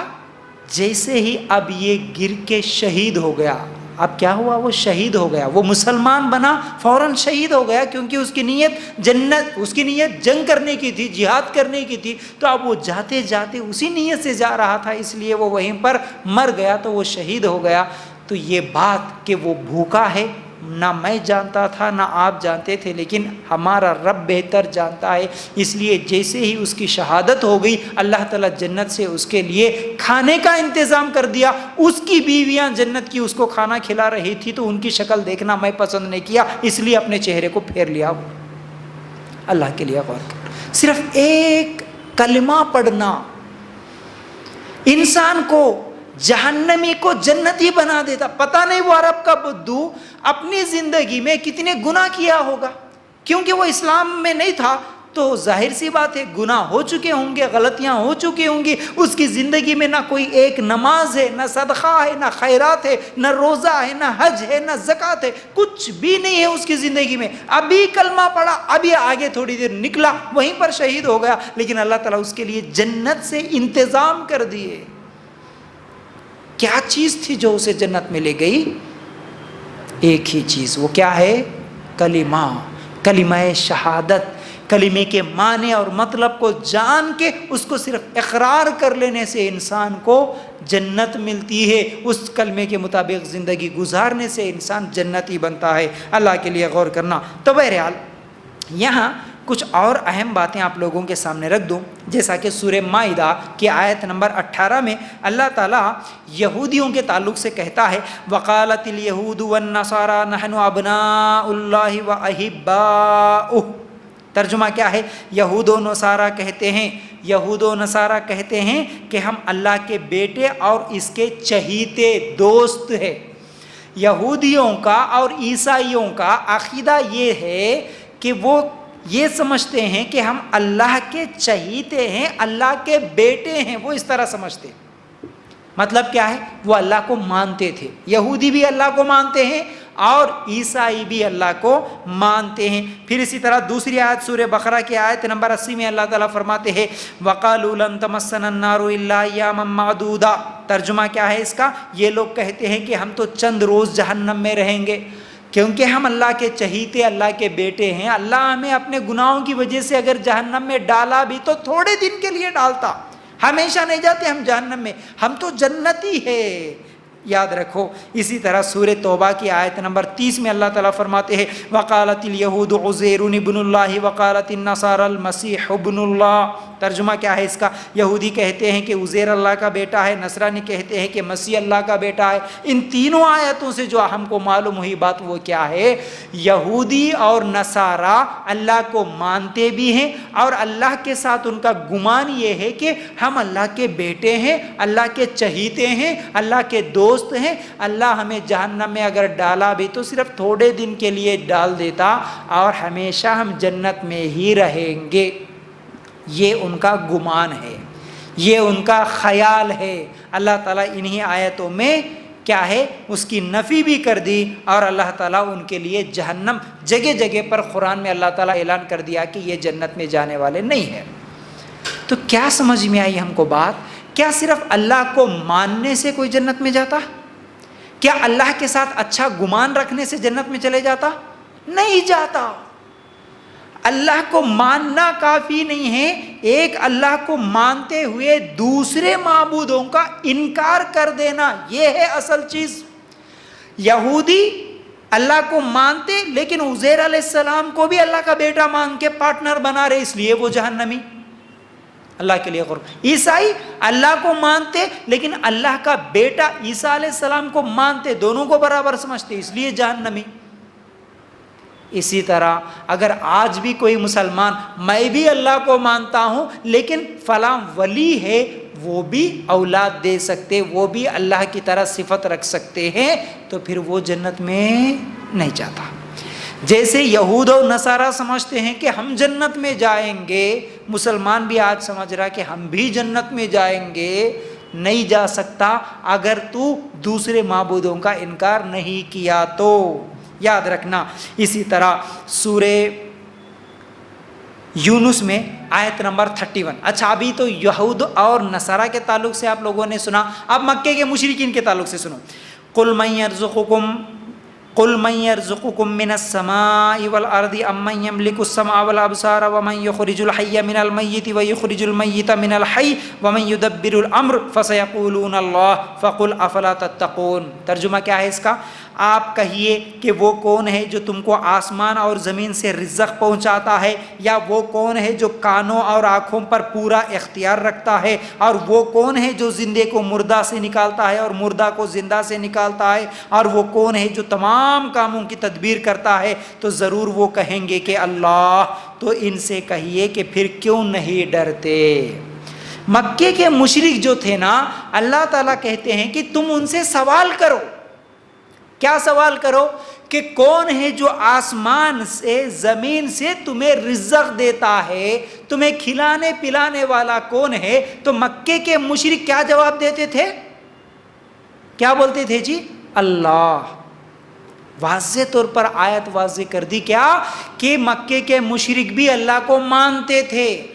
جیسے ہی اب یہ گر کے شہید ہو گیا، اب کیا ہوا؟ وہ شہید ہو گیا، وہ مسلمان بنا، فوراً شہید ہو گیا، کیونکہ اس کی نیت جنت، اس کی نیت جنگ کرنے کی تھی، جہاد کرنے کی تھی۔ تو اب وہ جاتے جاتے اسی نیت سے جا رہا تھا، اس لیے وہ وہیں پر مر گیا، تو وہ شہید ہو گیا۔ تو یہ بات کہ وہ بھوکا ہے نہ میں جانتا تھا نہ آپ جانتے تھے، لیکن ہمارا رب بہتر جانتا ہے۔ اس لیے جیسے ہی اس کی شہادت ہو گئی، اللہ تعالیٰ جنت سے اس کے لیے کھانے کا انتظام کر دیا۔ اس کی بیویاں جنت کی اس کو کھانا کھلا رہی تھی، تو ان کی شکل دیکھنا میں پسند نہیں کیا، اس لیے اپنے چہرے کو پھیر لیا۔ اللہ کے لیے غور کر، صرف ایک کلمہ پڑھنا انسان کو، جہنمی کو جنتی بنا دیتا۔ پتہ نہیں وہ عرب کا بدو اپنی زندگی میں کتنے گناہ کیا ہوگا، کیونکہ وہ اسلام میں نہیں تھا، تو ظاہر سی بات ہے گناہ ہو چکے ہوں گے، غلطیاں ہو چکی ہوں گی۔ اس کی زندگی میں نہ کوئی ایک نماز ہے، نہ صدقہ ہے، نہ خیرات ہے، نہ روزہ ہے، نہ حج ہے، نہ زکوٰۃ ہے، کچھ بھی نہیں ہے اس کی زندگی میں۔ ابھی کلمہ پڑھا، ابھی آگے تھوڑی دیر نکلا، وہیں پر شہید ہو گیا، لیکن اللہ تعالیٰ اس کے لیے جنت سے انتظام کر دیے۔ کیا چیز تھی جو اسے جنت میں لے گئی؟ ایک ہی چیز، وہ کیا ہے؟ کلمہ، کلمہ شہادت۔ کلمے کے معنی اور مطلب کو جان کے اس کو صرف اقرار کر لینے سے انسان کو جنت ملتی ہے۔ اس کلمے کے مطابق زندگی گزارنے سے انسان جنتی بنتا ہے۔ اللہ کے لیے غور کرنا۔ تو بہرحال یہاں کچھ اور اہم باتیں آپ لوگوں کے سامنے رکھ دوں، جیسا کہ سورہ مائدہ کی آیت نمبر 18 میں اللہ تعالیٰ یہودیوں کے تعلق سے کہتا ہے وَقَالَتِ الْيَهُودُ وَالنَّصَارَى نَحْنُ أَبْنَاءُ اللَّهِ وَأَحِبَّاؤُهُ۔ ترجمہ کیا ہے؟ یہود و نصارہ کہتے ہیں، یہود و نصارہ کہتے ہیں کہ ہم اللہ کے بیٹے اور اس کے چہیتے دوست ہیں۔ یہودیوں کا اور عیسائیوں کا عقیدہ یہ ہے کہ وہ یہ سمجھتے ہیں کہ ہم اللہ کے چہیتے ہیں، اللہ کے بیٹے ہیں، وہ اس طرح سمجھتے ہیں۔ مطلب کیا ہے؟ وہ اللہ کو مانتے تھے، یہودی بھی اللہ کو مانتے ہیں اور عیسائی بھی اللہ کو مانتے ہیں۔ پھر اسی طرح دوسری آیت سورہ بقرہ کی آیت نمبر 80 میں اللہ تعالیٰ فرماتے ہیں وَقَالُوا لَن تَمَسَّنَا النَّارُ إِلَّا أَيَّامًا مَّعْدُودًا۔ ترجمہ کیا ہے اس کا؟ یہ لوگ کہتے ہیں کہ ہم تو چند روز جہنم میں رہیں گے، کیونکہ ہم اللہ کے چہیتے، اللہ کے بیٹے ہیں۔ اللہ ہمیں اپنے گناہوں کی وجہ سے اگر جہنم میں ڈالا بھی تو تھوڑے دن کے لیے ڈالتا، ہمیشہ نہیں جاتے ہم جہنم میں، ہم تو جنتی ہے، یاد رکھو۔ اسی طرح سورہ توبہ کی آیت نمبر 30 میں اللہ تعالیٰ فرماتے ہیں وَقَالَتِ الْيَهُودُ عُزَيْرٌ ابْنُ اللَّهِ وَقَالَتِ النَّصَارَى الْمَسِيحُ ابْنُ اللَّهِ۔ ترجمہ کیا ہے اس کا؟ یہودی کہتے ہیں کہ عزیر اللہ کا بیٹا ہے، نصرانی کہتے ہیں کہ مسیح اللہ کا بیٹا ہے۔ ان تینوں آیتوں سے جو ہم کو معلوم ہوئی بات وہ کیا ہے؟ یہودی اور نصارہ اللہ کو مانتے بھی ہیں اور اللہ کے ساتھ ان کا گمان یہ ہے کہ ہم اللہ کے بیٹے ہیں، اللہ کے چہیتے ہیں، اللہ کے دوست ہیں۔ اللہ ہمیں جہنم میں اگر ڈالا بھی تو صرف تھوڑے دن کے لیے ڈال دیتا اور ہمیشہ ہم جنت میں ہی رہیں گے۔ یہ ان کا گمان ہے۔ یہ ان کا خیال ہے۔ اللہ تعالیٰ انہی آیتوں میں کیا ہے اس کی نفی بھی کر دی، اور اللہ تعالیٰ ان کے لیے جہنم جگہ جگہ پر قرآن میں اللہ تعالیٰ اعلان کر دیا کہ یہ جنت میں جانے والے نہیں ہیں۔ تو کیا سمجھ میں آئی ہم کو بات؟ کیا صرف اللہ کو ماننے سے کوئی جنت میں جاتا؟ کیا اللہ کے ساتھ اچھا گمان رکھنے سے جنت میں چلے جاتا؟ نہیں جاتا۔ اللہ کو ماننا کافی نہیں ہے، ایک اللہ کو مانتے ہوئے دوسرے معبودوں کا انکار کر دینا، یہ ہے اصل چیز۔ یہودی اللہ کو مانتے لیکن عزیر علیہ السلام کو بھی اللہ کا بیٹا مان کے پارٹنر بنا رہے، اس لیے وہ جہنمی، اللہ کے لیے قرب۔ عیسائی اللہ کو مانتے لیکن اللہ کا بیٹا عیسیٰ علیہ السلام کو مانتے، دونوں کو برابر سمجھتے، اس لیے جہنمی۔ اسی طرح اگر آج بھی کوئی مسلمان میں بھی اللہ کو مانتا ہوں لیکن فلاں ولی ہے، وہ بھی اولاد دے سکتے، وہ بھی اللہ کی طرح صفت رکھ سکتے ہیں، تو پھر وہ جنت میں نہیں جاتا۔ جیسے یہود و نصارہ سمجھتے ہیں کہ ہم جنت میں جائیں گے، مسلمان بھی آج سمجھ رہا کہ ہم بھی جنت میں جائیں گے، نہیں جا سکتا اگر تو دوسرے معبودوں کا انکار نہیں کیا تو، یاد رکھنا۔ اسی طرح سورہ یونس میں آیت نمبر 31۔ اچھا ابھی تو یہود اور نصارہ کے تعلق سے آپ لوگوں نے سنا، اب مکے کے مشرکین کے تعلق سے سنو۔ قُلْ مَنْ يَرْزُقُكُم مِّنَ السَّمَاءِ وَالْأَرْضِ أَمَّنْ يَمْلِكُ السَّمْعَ وَالْأَبْصَارَ وَمَنْ يُخْرِجُ الْحَيَّ مِنَ الْمَيِّتِ وَيُخْرِجُ الْمَيِّتَ مِنَ الْحَيِّ وَمَنْ يُدَبِّرُ الْأَمْرَ فَسَيَقُولُونَ اللَّهُ فَقُلْ أَفَلَا تَتَّقُونَ۔ ترجمہ کیا ہے اس کا؟ آپ کہیے کہ وہ کون ہے جو تم کو آسمان اور زمین سے رزق پہنچاتا ہے، یا وہ کون ہے جو کانوں اور آنکھوں پر پورا اختیار رکھتا ہے، اور وہ کون ہے جو زندے کو مردہ سے نکالتا ہے اور مردہ کو زندہ سے نکالتا ہے، اور وہ کون ہے جو تمام کاموں کی تدبیر کرتا ہے؟ تو ضرور وہ کہیں گے کہ اللہ۔ تو ان سے کہیے کہ پھر کیوں نہیں ڈرتے؟ مکے کے مشرک جو تھے نا، اللہ تعالیٰ کہتے ہیں کہ تم ان سے سوال کرو۔ کیا سوال کرو؟ کہ کون ہے جو آسمان سے زمین سے تمہیں رزق دیتا ہے، تمہیں کھلانے پلانے والا کون ہے؟ تو مکے کے مشرک کیا جواب دیتے تھے؟ کیا بولتے تھے جی؟ اللہ۔ واضح طور پر آیت واضح کر دی کیا کہ مکے کے مشرک بھی اللہ کو مانتے تھے۔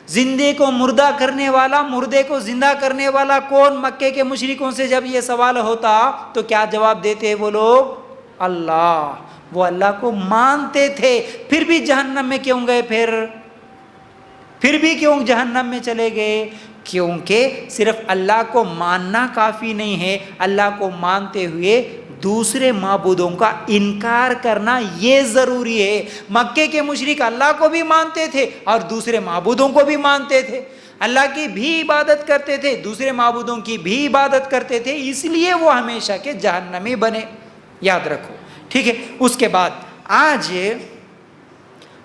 زندے کو مردہ کرنے والا، مردے کو زندہ کرنے والا کون؟ مکے کے مشرکوں سے جب یہ سوال ہوتا تو کیا جواب دیتے وہ لوگ؟ اللہ۔ وہ اللہ کو مانتے تھے، پھر بھی جہنم میں کیوں گئے؟ پھر بھی کیوں جہنم میں چلے گئے؟ کیونکہ صرف اللہ کو ماننا کافی نہیں ہے، اللہ کو مانتے ہوئے دوسرے معبودوں کا انکار کرنا یہ ضروری ہے۔ مکے کے مشرک اللہ کو بھی مانتے تھے اور دوسرے معبودوں کو بھی مانتے تھے، اللہ کی بھی عبادت کرتے تھے، دوسرے معبودوں کی بھی عبادت کرتے تھے، اس لیے وہ ہمیشہ کے جہنمی بنے، یاد رکھو، ٹھیک ہے۔ اس کے بعد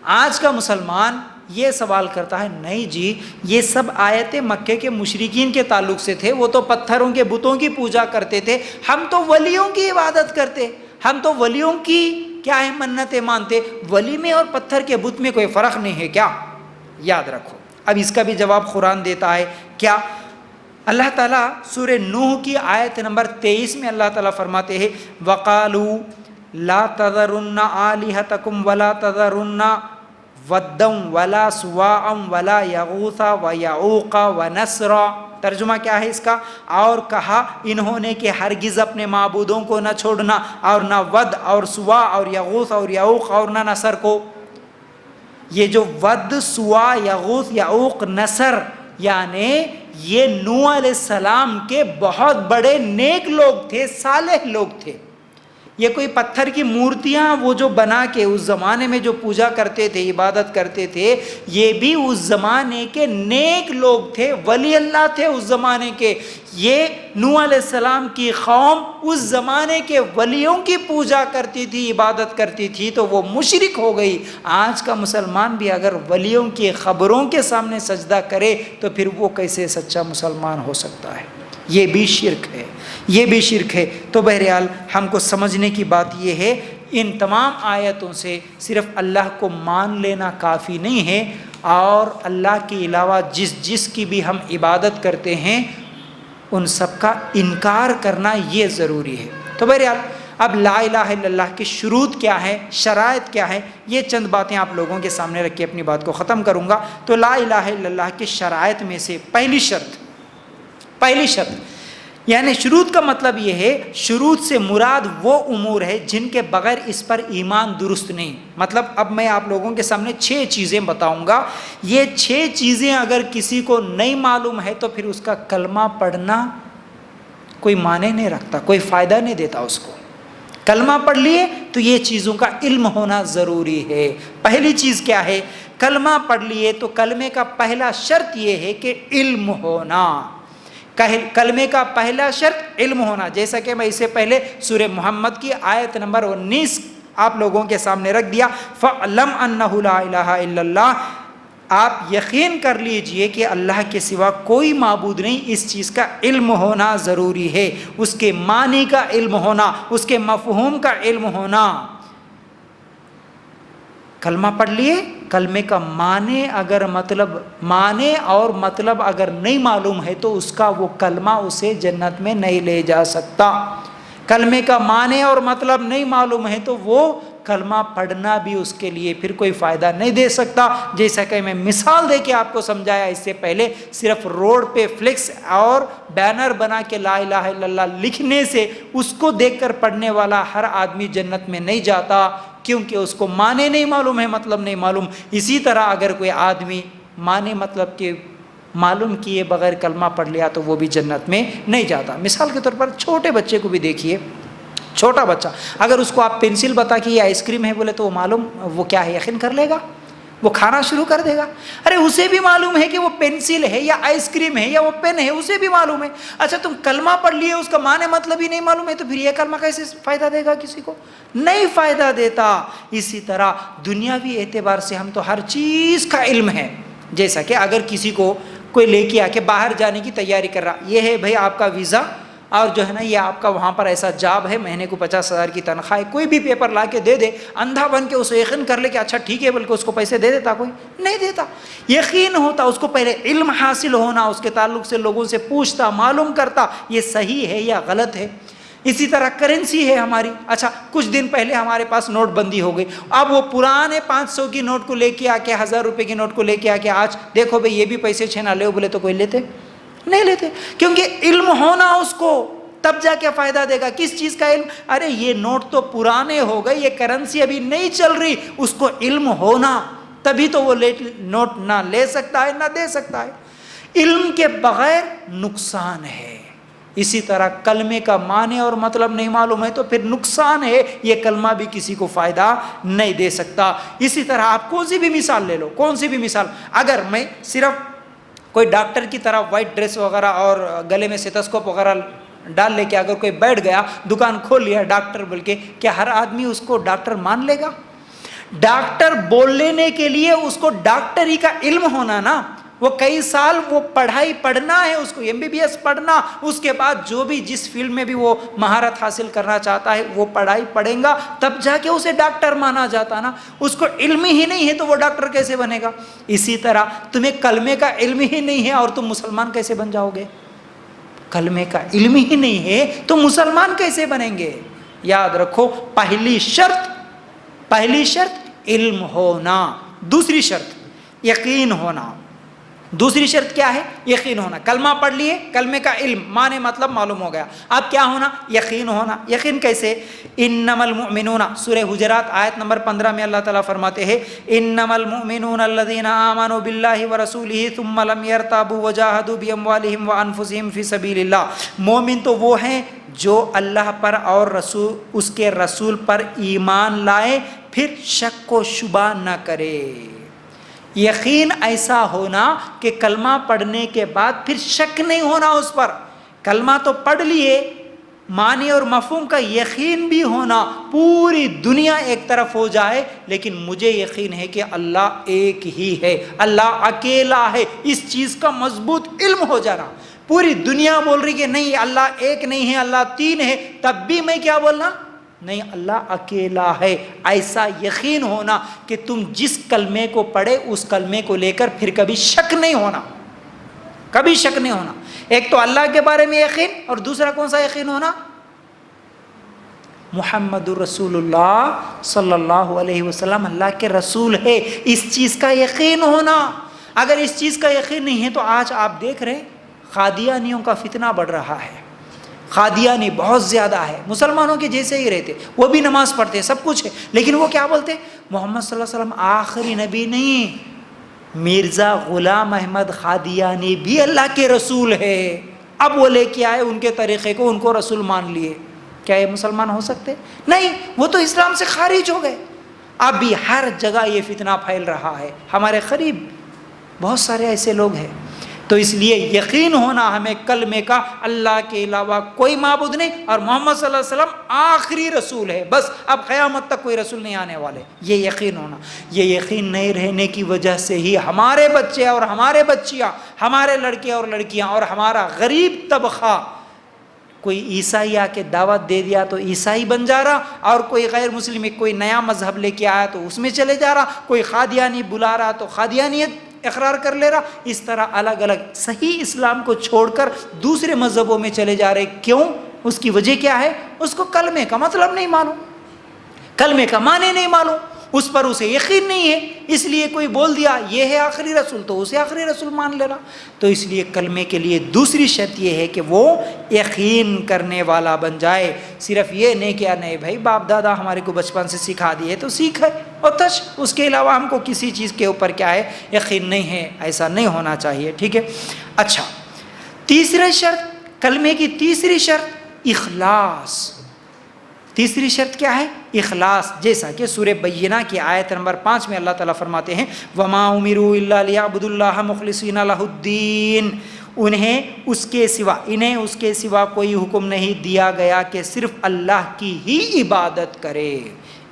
آج کا مسلمان یہ سوال کرتا ہے، نہیں جی یہ سب آیتیں مکے کے مشرکین کے تعلق سے تھے، وہ تو پتھروں کے بتوں کی پوجا کرتے تھے، ہم تو ولیوں کی عبادت کرتے، ہم تو ولیوں کی کیا ہے منتیں مانتے، ولی میں اور پتھر کے بت میں کوئی فرق نہیں ہے کیا؟ یاد رکھو۔ اب اس کا بھی جواب قرآن دیتا ہے کیا؟ اللہ تعالیٰ سورہ نوح کی آیت نمبر 23 میں اللہ تعالیٰ فرماتے ہیں وَقَالُوا لَا تَذَرُنَّ آلِهَتَكُمْ وَلَا تَذَرُنَّ وَدًّا وَلَا سُوَاعًا وَلَا يَغُوثَ وَيَعُوقَ وَنَسْرًا۔ ترجمہ کیا ہے اس کا؟ اور کہا انہوں نے کہ ہرگز اپنے معبودوں کو نہ چھوڑنا، اور نہ ود اور سوا اور یغوث اور یعوق اور نہ نصر کو۔ یہ جو ود، سوا، یغوث، یعوق، نصر، یعنی یہ نوح علیہ السلام کے بہت بڑے نیک لوگ تھے، صالح لوگ تھے۔ یہ کوئی پتھر کی مورتیاں وہ جو بنا کے اس زمانے میں جو پوجا کرتے تھے، عبادت کرتے تھے، یہ بھی اس زمانے کے نیک لوگ تھے، ولی اللہ تھے اس زمانے کے۔ یہ نوح علیہ السلام کی قوم اس زمانے کے ولیوں کی پوجا کرتی تھی، عبادت کرتی تھی، تو وہ مشرک ہو گئی۔ آج کا مسلمان بھی اگر ولیوں کی خبروں کے سامنے سجدہ کرے تو پھر وہ کیسے سچا مسلمان ہو سکتا ہے؟ یہ بھی شرک ہے، یہ بھی شرک ہے۔ تو بہرحال ہم کو سمجھنے کی بات یہ ہے، ان تمام آیتوں سے صرف اللہ کو مان لینا کافی نہیں ہے، اور اللہ کے علاوہ جس کی بھی ہم عبادت کرتے ہیں ان سب کا انکار کرنا یہ ضروری ہے۔ تو بہرحال اب لا الہ الا اللہ کی شروط کیا ہے، شرائط کیا ہے، یہ چند باتیں آپ لوگوں کے سامنے رکھ کے اپنی بات کو ختم کروں گا۔ تو لا الہ الا اللہ کی شرائط میں سے پہلی شرط یعنی شروط کا مطلب یہ ہے، شروط سے مراد وہ امور ہے جن کے بغیر اس پر ایمان درست نہیں۔ مطلب اب میں آپ لوگوں کے سامنے 6 چیزیں بتاؤں گا، یہ 6 چیزیں اگر کسی کو نہیں معلوم ہے تو پھر اس کا کلمہ پڑھنا کوئی معنی نہیں رکھتا، کوئی فائدہ نہیں دیتا اس کو۔ کلمہ پڑھ لیے تو یہ چیزوں کا علم ہونا ضروری ہے۔ پہلی چیز کیا ہے؟ کلمہ پڑھ لیے تو کلمے کا پہلا شرط یہ ہے کہ علم ہونا۔ کلمے کا پہلا شرط علم ہونا، جیسا کہ میں اس سے پہلے سورہ محمد کی آیت نمبر 19 آپ لوگوں کے سامنے رکھ دیا، فَعْلَمْ أَنَّهُ لَا إِلَهَ إِلَّا اللَّهُ، آپ یقین کر لیجئے کہ اللہ کے سوا کوئی معبود نہیں، اس چیز کا علم ہونا ضروری ہے، اس کے معنی کا علم ہونا، اس کے مفہوم کا علم ہونا۔ کلمہ پڑھ لیے، کلمے کا معنی اور مطلب اگر نہیں معلوم ہے تو اس کا وہ کلمہ اسے جنت میں نہیں لے جا سکتا۔ کلمے کا معنی اور مطلب نہیں معلوم ہے تو وہ کلمہ پڑھنا بھی اس کے لیے پھر کوئی فائدہ نہیں دے سکتا۔ جیسا کہ میں مثال دے کے آپ کو سمجھایا اس سے پہلے، صرف روڈ پہ فلیکس اور بینر بنا کے لا الہ الا اللہ لکھنے سے اس کو دیکھ کر پڑھنے والا ہر آدمی جنت میں نہیں جاتا، کیونکہ اس کو معنی نہیں معلوم ہے، مطلب نہیں معلوم۔ اسی طرح اگر کوئی آدمی معنی مطلب کے معلوم کیے بغیر کلمہ پڑھ لیا تو وہ بھی جنت میں نہیں جاتا۔ مثال کے طور پر چھوٹے بچے کو بھی دیکھیے، چھوٹا بچہ اگر اس کو آپ پینسل بتا کہ یہ آئس کریم ہے بولے تو وہ معلوم وہ کیا ہے یقین کر لے گا، وہ کھانا شروع کر دے گا۔ ارے اسے بھی معلوم ہے کہ وہ پینسل ہے یا آئس کریم ہے یا وہ پین ہے، اسے بھی معلوم ہے۔ اچھا تم کلمہ پڑھ لیے، اس کا معنی مطلب ہی نہیں معلوم ہے، تو پھر یہ کلمہ کیسے فائدہ دے گا کسی کو؟ نہیں فائدہ دیتا۔ اسی طرح دنیاوی اعتبار سے ہم تو ہر چیز کا علم ہے، جیسا کہ اگر کسی کو کوئی لے کے آ کے باہر جانے کی تیاری کر رہا، یہ ہے بھائی آپ کا ویزا، اور جو ہے نا یہ آپ کا وہاں پر ایسا جاب ہے، مہینے کو 50,000 کی تنخواہ ہے، کوئی بھی پیپر لا کے دے دے، اندھا بن کے اسے یقین کر لے کہ اچھا ٹھیک ہے، بلکہ اس کو پیسے دے دیتا؟ کوئی نہیں دیتا۔ یقین ہوتا، اس کو پہلے علم حاصل ہونا، اس کے تعلق سے لوگوں سے پوچھتا، معلوم کرتا یہ صحیح ہے یا غلط ہے۔ اسی طرح کرنسی ہے ہماری، اچھا کچھ دن پہلے ہمارے پاس نوٹ بندی ہو گئی، اب وہ پرانے 500 کی نوٹ کو لے کے آ کے 1000 روپے کی نوٹ کو لے کے آ کے آج دیکھو بھئی یہ بھی پیسے چھینا لے بولے تو کوئی لیتے نہیں لیتے، کیونکہ علم ہونا اس کو، تب جا کے فائدہ دے گا۔ کس چیز کا علم؟ ارے یہ نوٹ تو پرانے ہو گئے، یہ کرنسی ابھی نہیں چل رہی، اس کو علم ہونا، تبھی تو وہ نوٹ نہ لے سکتا ہے نہ دے سکتا ہے۔ علم کے بغیر نقصان ہے۔ اسی طرح کلمے کا معنی اور مطلب نہیں معلوم ہے تو پھر نقصان ہے، یہ کلمہ بھی کسی کو فائدہ نہیں دے سکتا۔ اسی طرح آپ کون سی بھی مثال لے لو، کون سی بھی مثال، اگر میں صرف کوئی ڈاکٹر کی طرح وائٹ ڈریس وغیرہ اور گلے میں سیتھوسکوپ وغیرہ ڈال لے کے اگر کوئی بیٹھ گیا، دکان کھول لیا ڈاکٹر بول کے، کیا ہر آدمی اس کو ڈاکٹر مان لے گا؟ ڈاکٹر بول لینے کے لیے اس کو ڈاکٹری کا علم ہونا نا، وہ کئی سال وہ پڑھائی پڑھنا ہے، اس کو MBBS پڑھنا، اس کے بعد جو بھی جس فیلڈ میں بھی وہ مہارت حاصل کرنا چاہتا ہے وہ پڑھائی پڑھیں گا، تب جا کے اسے ڈاکٹر مانا جاتا نا۔ اس کو علم ہی نہیں ہے تو وہ ڈاکٹر کیسے بنے گا؟ اسی طرح تمہیں کلمے کا علم ہی نہیں ہے اور تم مسلمان کیسے بن جاؤ گے؟ کلمے کا علم ہی نہیں ہے تو مسلمان کیسے بنیں گے؟ یاد رکھو، پہلی شرط علم ہونا، دوسری شرط یقین ہونا۔ دوسری شرط کیا ہے؟ یقین ہونا۔ کلمہ پڑھ لیے، کلمے کا علم معنی مطلب معلوم ہو گیا، اب کیا ہونا؟ یقین ہونا۔ یقین کیسے؟ انما المؤمنون، سورہ حجرات آیت نمبر 15 میں اللہ تعالیٰ فرماتے ہیں انما المؤمنون الذين آمنوا بالله ورسوله ثم لم يرتابوا وجاهدوا باموالهم وانفسهم في سبيل الله۔ مومن تو وہ ہیں جو اللہ پر اور اس کے رسول پر ایمان لائے، پھر شک و شبہ نہ کرے۔ یقین ایسا ہونا کہ کلمہ پڑھنے کے بعد پھر شک نہیں ہونا اس پر۔ کلمہ تو پڑھ لیے، معنی اور مفہوم کا یقین بھی ہونا، پوری دنیا ایک طرف ہو جائے لیکن مجھے یقین ہے کہ اللہ ایک ہی ہے، اللہ اکیلا ہے، اس چیز کا مضبوط علم ہو جانا۔ پوری دنیا بول رہی کہ نہیں اللہ ایک نہیں ہے، اللہ تین ہے، تب بھی میں کیا بولنا؟ نہیں اللہ اکیلا ہے، ایسا یقین ہونا کہ تم جس کلمے کو پڑھے اس کلمے کو لے کر پھر کبھی شک نہیں ہونا، کبھی شک نہیں ہونا۔ ایک تو اللہ کے بارے میں یقین، اور دوسرا کون سا یقین ہونا؟ محمد رسول اللہ صلی اللہ علیہ وسلم اللہ کے رسول ہے، اس چیز کا یقین ہونا۔ اگر اس چیز کا یقین نہیں ہے تو آج آپ دیکھ رہے قادیانیوں کا فتنہ بڑھ رہا ہے، قادیانی بہت زیادہ ہے، مسلمانوں کے جیسے ہی رہتے، وہ بھی نماز پڑھتے سب کچھ ہے، لیکن وہ کیا بولتے؟ محمد صلی اللہ علیہ وسلم آخری نبی نہیں، مرزا غلام احمد قادیانی بھی اللہ کے رسول ہے۔ اب وہ لے کے آئے ان کے طریقے کو، ان کو رسول مان لیے۔ کیا یہ مسلمان ہو سکتے؟ نہیں، وہ تو اسلام سے خارج ہو گئے۔ اب بھی ہر جگہ یہ فتنہ پھیل رہا ہے، ہمارے قریب بہت سارے ایسے لوگ ہیں۔ تو اس لیے یقین ہونا ہمیں کلمے کا، اللہ کے علاوہ کوئی معبود نہیں، اور محمد صلی اللہ علیہ وسلم آخری رسول ہے، بس اب قیامت تک کوئی رسول نہیں آنے والے، یہ یقین ہونا۔ یہ یقین نہیں رہنے کی وجہ سے ہی ہمارے بچے اور ہمارے بچیاں، ہمارے لڑکے اور لڑکیاں، اور ہمارا غریب طبقہ، کوئی عیسائی آ کے دعوت دے دیا تو عیسائی بن جا رہا، اور کوئی غیر مسلم کوئی نیا مذہب لے کے آیا تو اس میں چلے جا رہا، کوئی قادیانی بلا رہا تو قادیانیت اقرار کر لے رہا، اس طرح الگ الگ صحیح اسلام کو چھوڑ کر دوسرے مذہبوں میں چلے جا رہے۔ کیوں؟ اس کی وجہ کیا ہے؟ اس کو کلمے کا مطلب نہیں معلوم، کلمے کا معنی نہیں معلوم، اس پر اسے یقین نہیں ہے، اس لیے کوئی بول دیا یہ ہے آخری رسول تو اسے آخری رسول مان لینا۔ تو اس لیے کلمے کے لیے دوسری شرط یہ ہے کہ وہ یقین کرنے والا بن جائے، صرف یہ نہیں کہ نہیں بھائی باپ دادا ہمارے کو بچپن سے سکھا دیے تو سیکھ ہے اور تش، اس کے علاوہ ہم کو کسی چیز کے اوپر کیا ہے یقین نہیں ہے، ایسا نہیں ہونا چاہیے، ٹھیک ہے۔ اچھا، تیسری شرط، کلمے کی تیسری شرط اخلاص۔ تیسری شرط کیا ہے؟ اخلاص، جیسا کہ سورہ بینہ کی آیت نمبر 5 میں اللہ تعالیٰ فرماتے ہیں وَمَا أُمِرُوا إِلَّا لِيَعْبُدُوا اللَّهَ مُخْلِصِينَ لَهُ الدِّينَ، انہیں اس کے سوا کوئی حکم نہیں دیا گیا کہ صرف اللہ کی ہی عبادت کرے۔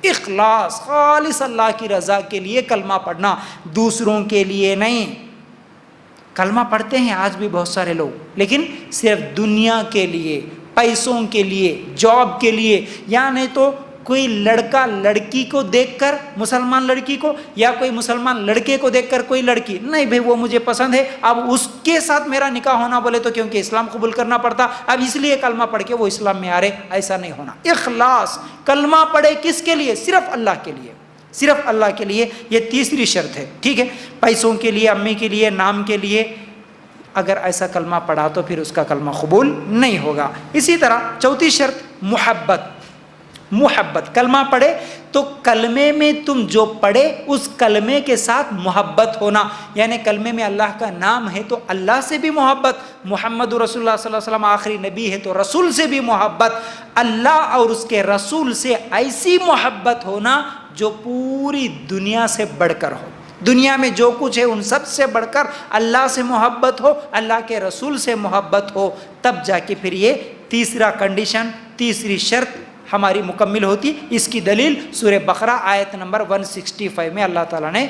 اخلاص، خالص اللہ کی رضا کے لیے کلمہ پڑھنا، دوسروں کے لیے نہیں۔ کلمہ پڑھتے ہیں آج بھی بہت سارے لوگ، لیکن صرف دنیا کے لیے، پیسوں کے لیے، جاب کے لیے، یا نہیں تو کوئی لڑکا لڑکی کو دیکھ کر، مسلمان لڑکی کو، یا کوئی مسلمان لڑکے کو دیکھ کر کوئی لڑکی، نہیں بھائی وہ مجھے پسند ہے، اب اس کے ساتھ میرا نکاح ہونا بولے تو کیونکہ اسلام قبول کرنا پڑتا، اب اس لیے کلمہ پڑھ کے وہ اسلام میں آ رہے، ایسا نہیں ہونا۔ اخلاص، کلمہ پڑھے کس کے لیے؟ صرف اللہ کے لیے، صرف اللہ کے لیے، یہ تیسری شرط ہے، ٹھیک ہے۔ پیسوں کے لیے، امی کے لیے، نام کے لیے اگر ایسا کلمہ پڑھا تو پھر اس کا کلمہ قبول نہیں ہوگا۔ اسی طرح چوتھی شرط محبت، محبت، کلمہ پڑھے تو کلمے میں تم جو پڑھے اس کلمے کے ساتھ محبت ہونا، یعنی کلمے میں اللہ کا نام ہے تو اللہ سے بھی محبت، محمد رسول اللہ صلی اللہ علیہ وسلم آخری نبی ہے تو رسول سے بھی محبت، اللہ اور اس کے رسول سے ایسی محبت ہونا جو پوری دنیا سے بڑھ کر ہو، دنیا میں جو کچھ ہے ان سب سے بڑھ کر اللہ سے محبت ہو، اللہ کے رسول سے محبت ہو، تب جا کے پھر یہ تیسرا کنڈیشن، تیسری شرط ہماری مکمل ہوتی۔ اس کی دلیل سورہ بقرہ آیت نمبر 165 میں اللہ تعالیٰ نے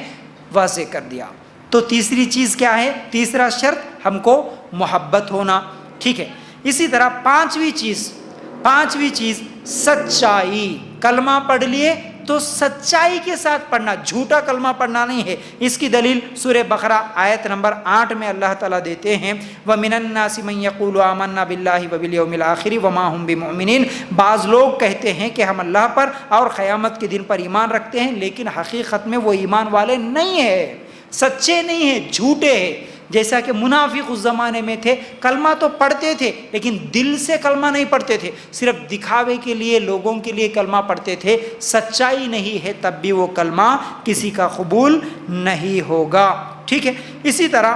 واضح کر دیا۔ تو تیسری چیز کیا ہے؟ تیسرا شرط ہم کو محبت ہونا، ٹھیک ہے۔ اسی طرح پانچویں چیز سچائی، کلمہ پڑھ لیے تو سچائی کے ساتھ پڑھنا، جھوٹا کلمہ پڑھنا نہیں ہے۔ اس کی دلیل سورہ بقرہ آیت نمبر 8 میں اللہ تعالیٰ دیتے ہیں وَمِنَ النَّاسِ مَن يَقُولُ آمَنَّا بِاللَّهِ وَبِالْيَوْمِ الْآخِرِ وَمَا هُمْ بِمُؤْمِنِينَ، بعض لوگ کہتے ہیں کہ ہم اللہ پر اور قیامت کے دن پر ایمان رکھتے ہیں، لیکن حقیقت میں وہ ایمان والے نہیں ہیں، سچے نہیں ہیں، جھوٹے ہیں۔ جیسا کہ منافق اس زمانے میں تھے، کلمہ تو پڑھتے تھے لیکن دل سے کلمہ نہیں پڑھتے تھے، صرف دکھاوے کے لیے، لوگوں کے لیے کلمہ پڑھتے تھے، سچائی نہیں ہے تب بھی وہ کلمہ کسی کا قبول نہیں ہوگا، ٹھیک ہے۔ اسی طرح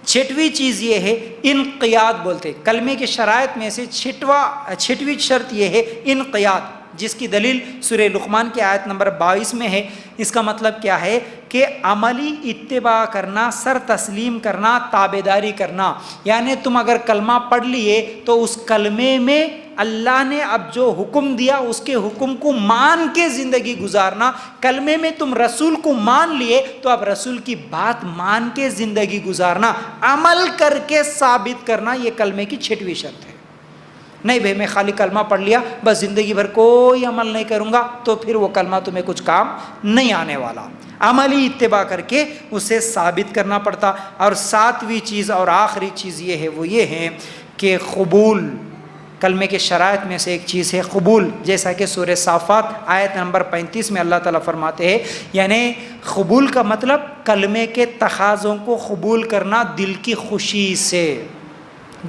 چھٹویں چیز یہ ہے انقیاد بولتے، کلمے کے شرائط میں سے چھٹویں شرط یہ ہے انقیاد، جس کی دلیل سورہ لقمان کی آیت نمبر 22 میں ہے۔ اس کا مطلب کیا ہے کہ عملی اتباع کرنا، سر تسلیم کرنا، تابعداری کرنا، یعنی تم اگر کلمہ پڑھ لیے تو اس کلمے میں اللہ نے اب جو حکم دیا اس کے حکم کو مان کے زندگی گزارنا، کلمے میں تم رسول کو مان لیے تو اب رسول کی بات مان کے زندگی گزارنا، عمل کر کے ثابت کرنا، یہ کلمے کی چھٹویں شرط ہے۔ نہیں بھائی میں خالی کلمہ پڑھ لیا بس زندگی بھر کوئی عمل نہیں کروں گا تو پھر وہ کلمہ تمہیں کچھ کام نہیں آنے والا. عملی اتباع کر کے اسے ثابت کرنا پڑتا. اور ساتویں چیز اور آخری چیز یہ ہے، وہ یہ ہے کہ قبول. کلمے کے شرائط میں سے ایک چیز ہے قبول، جیسا کہ سورہ صافات آیت نمبر 35 میں اللہ تعالیٰ فرماتے ہیں، یعنی قبول کا مطلب کلمے کے تقاضوں کو قبول کرنا دل کی خوشی سے.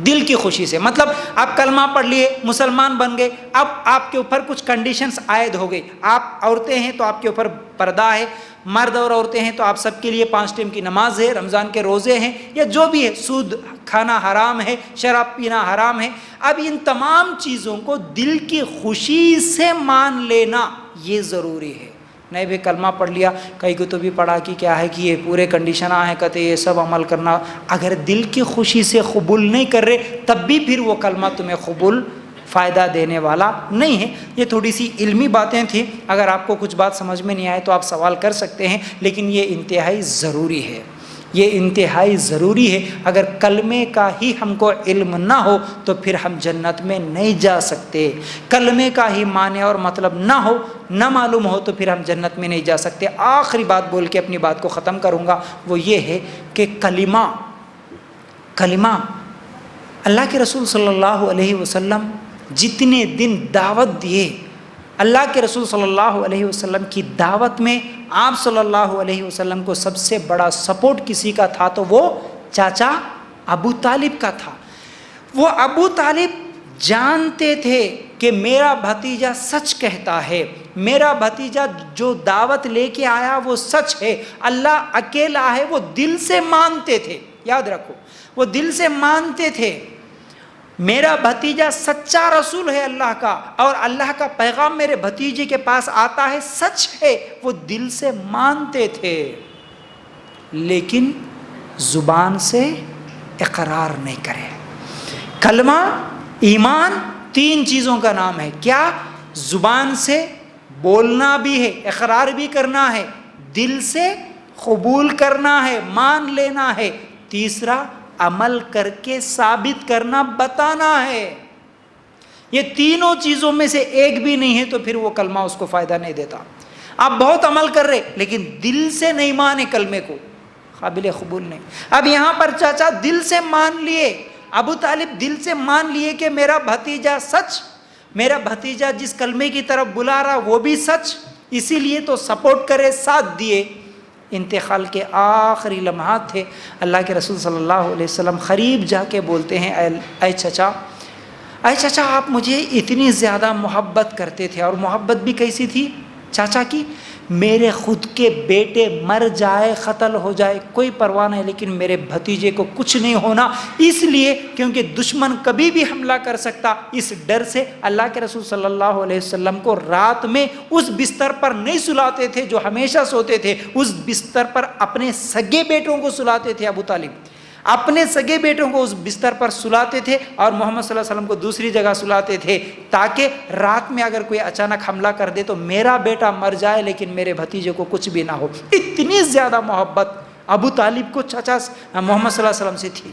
دل کی خوشی سے مطلب آپ کلمہ پڑھ لیے، مسلمان بن گئے، اب آپ کے اوپر کچھ کنڈیشنز عائد ہو گئی. آپ عورتیں ہیں تو آپ کے اوپر پردہ ہے، مرد اور عورتیں ہیں تو آپ سب کے لیے 5 ٹائم کی نماز ہے، رمضان کے روزے ہیں، یا جو بھی ہے، سود کھانا حرام ہے، شراب پینا حرام ہے. اب ان تمام چیزوں کو دل کی خوشی سے مان لینا یہ ضروری ہے. نہیں بھی کلمہ پڑھ لیا، کئی کو تو بھی پڑھا کہ کیا ہے کہ یہ پورے کنڈیشن ہیں کہتے یہ سب عمل کرنا، اگر دل کی خوشی سے قبول نہیں کر رہے تب بھی پھر وہ کلمہ تمہیں قبول فائدہ دینے والا نہیں ہے. یہ تھوڑی سی علمی باتیں تھیں، اگر آپ کو کچھ بات سمجھ میں نہیں آئے تو آپ سوال کر سکتے ہیں، لیکن یہ انتہائی ضروری ہے. یہ انتہائی ضروری ہے. اگر کلمے کا ہی ہم کو علم نہ ہو تو پھر ہم جنت میں نہیں جا سکتے. کلمے کا ہی معنی اور مطلب نہ معلوم ہو تو پھر ہم جنت میں نہیں جا سکتے. آخری بات بول کے اپنی بات کو ختم کروں گا، وہ یہ ہے کہ کلمہ اللہ کے رسول صلی اللہ علیہ وسلم جتنے دن دعوت دیے، اللہ کے رسول صلی اللہ علیہ وسلم کی دعوت میں آپ صلی اللہ علیہ وسلم کو سب سے بڑا سپورٹ کسی کا تھا تو وہ چاچا ابو طالب کا تھا. وہ ابو طالب جانتے تھے کہ میرا بھتیجا سچ کہتا ہے، میرا بھتیجا جو دعوت لے کے آیا وہ سچ ہے، اللہ اکیلا ہے. وہ دل سے مانتے تھے، یاد رکھو، وہ دل سے مانتے تھے میرا بھتیجا سچا رسول ہے اللہ کا، اور اللہ کا پیغام میرے بھتیجے کے پاس آتا ہے، سچ ہے. وہ دل سے مانتے تھے لیکن زبان سے اقرار نہیں کرے. کلمہ ایمان 3 چیزوں کا نام ہے. کیا؟ زبان سے بولنا بھی ہے، اقرار بھی کرنا ہے، دل سے قبول کرنا ہے، مان لینا ہے، تیسرا عمل کر کے ثابت کرنا، بتانا ہے. یہ تینوں چیزوں میں سے ایک بھی نہیں ہے تو پھر وہ کلمہ اس کو فائدہ نہیں دیتا. آپ بہت عمل کر رہے لیکن دل سے نہیں مانے کلمے کو، قابل قبول نہیں. اب یہاں پر چاچا دل سے مان لیے، ابو طالب دل سے مان لیے کہ میرا بھتیجا سچ، میرا بھتیجا جس کلمے کی طرف بلا رہا وہ بھی سچ، اسی لیے تو سپورٹ کرے، ساتھ دیے. انتقال کے آخری لمحات تھے، اللہ کے رسول صلی اللہ علیہ وسلم قریب جا کے بولتے ہیں، اے چچا آپ مجھے اتنی زیادہ محبت کرتے تھے، اور محبت بھی کیسی تھی چاچا کی؟ میرے خود کے بیٹے مر جائے، قتل ہو جائے، کوئی پرواہ نہیں، لیکن میرے بھتیجے کو کچھ نہیں ہونا، اس لیے کیونکہ دشمن کبھی بھی حملہ کر سکتا، اس ڈر سے اللہ کے رسول صلی اللہ علیہ وسلم کو رات میں اس بستر پر نہیں سلاتے تھے جو ہمیشہ سوتے تھے، اس بستر پر اپنے سگے بیٹوں کو سلاتے تھے. ابو طالب اپنے سگے بیٹوں کو اس بستر پر سلاتے تھے اور محمد صلی اللہ علیہ وسلم کو دوسری جگہ سلاتے تھے، تاکہ رات میں اگر کوئی اچانک حملہ کر دے تو میرا بیٹا مر جائے لیکن میرے بھتیجے کو کچھ بھی نہ ہو. اتنی زیادہ محبت ابو طالب کو چچا محمد صلی اللہ علیہ وسلم سے تھی،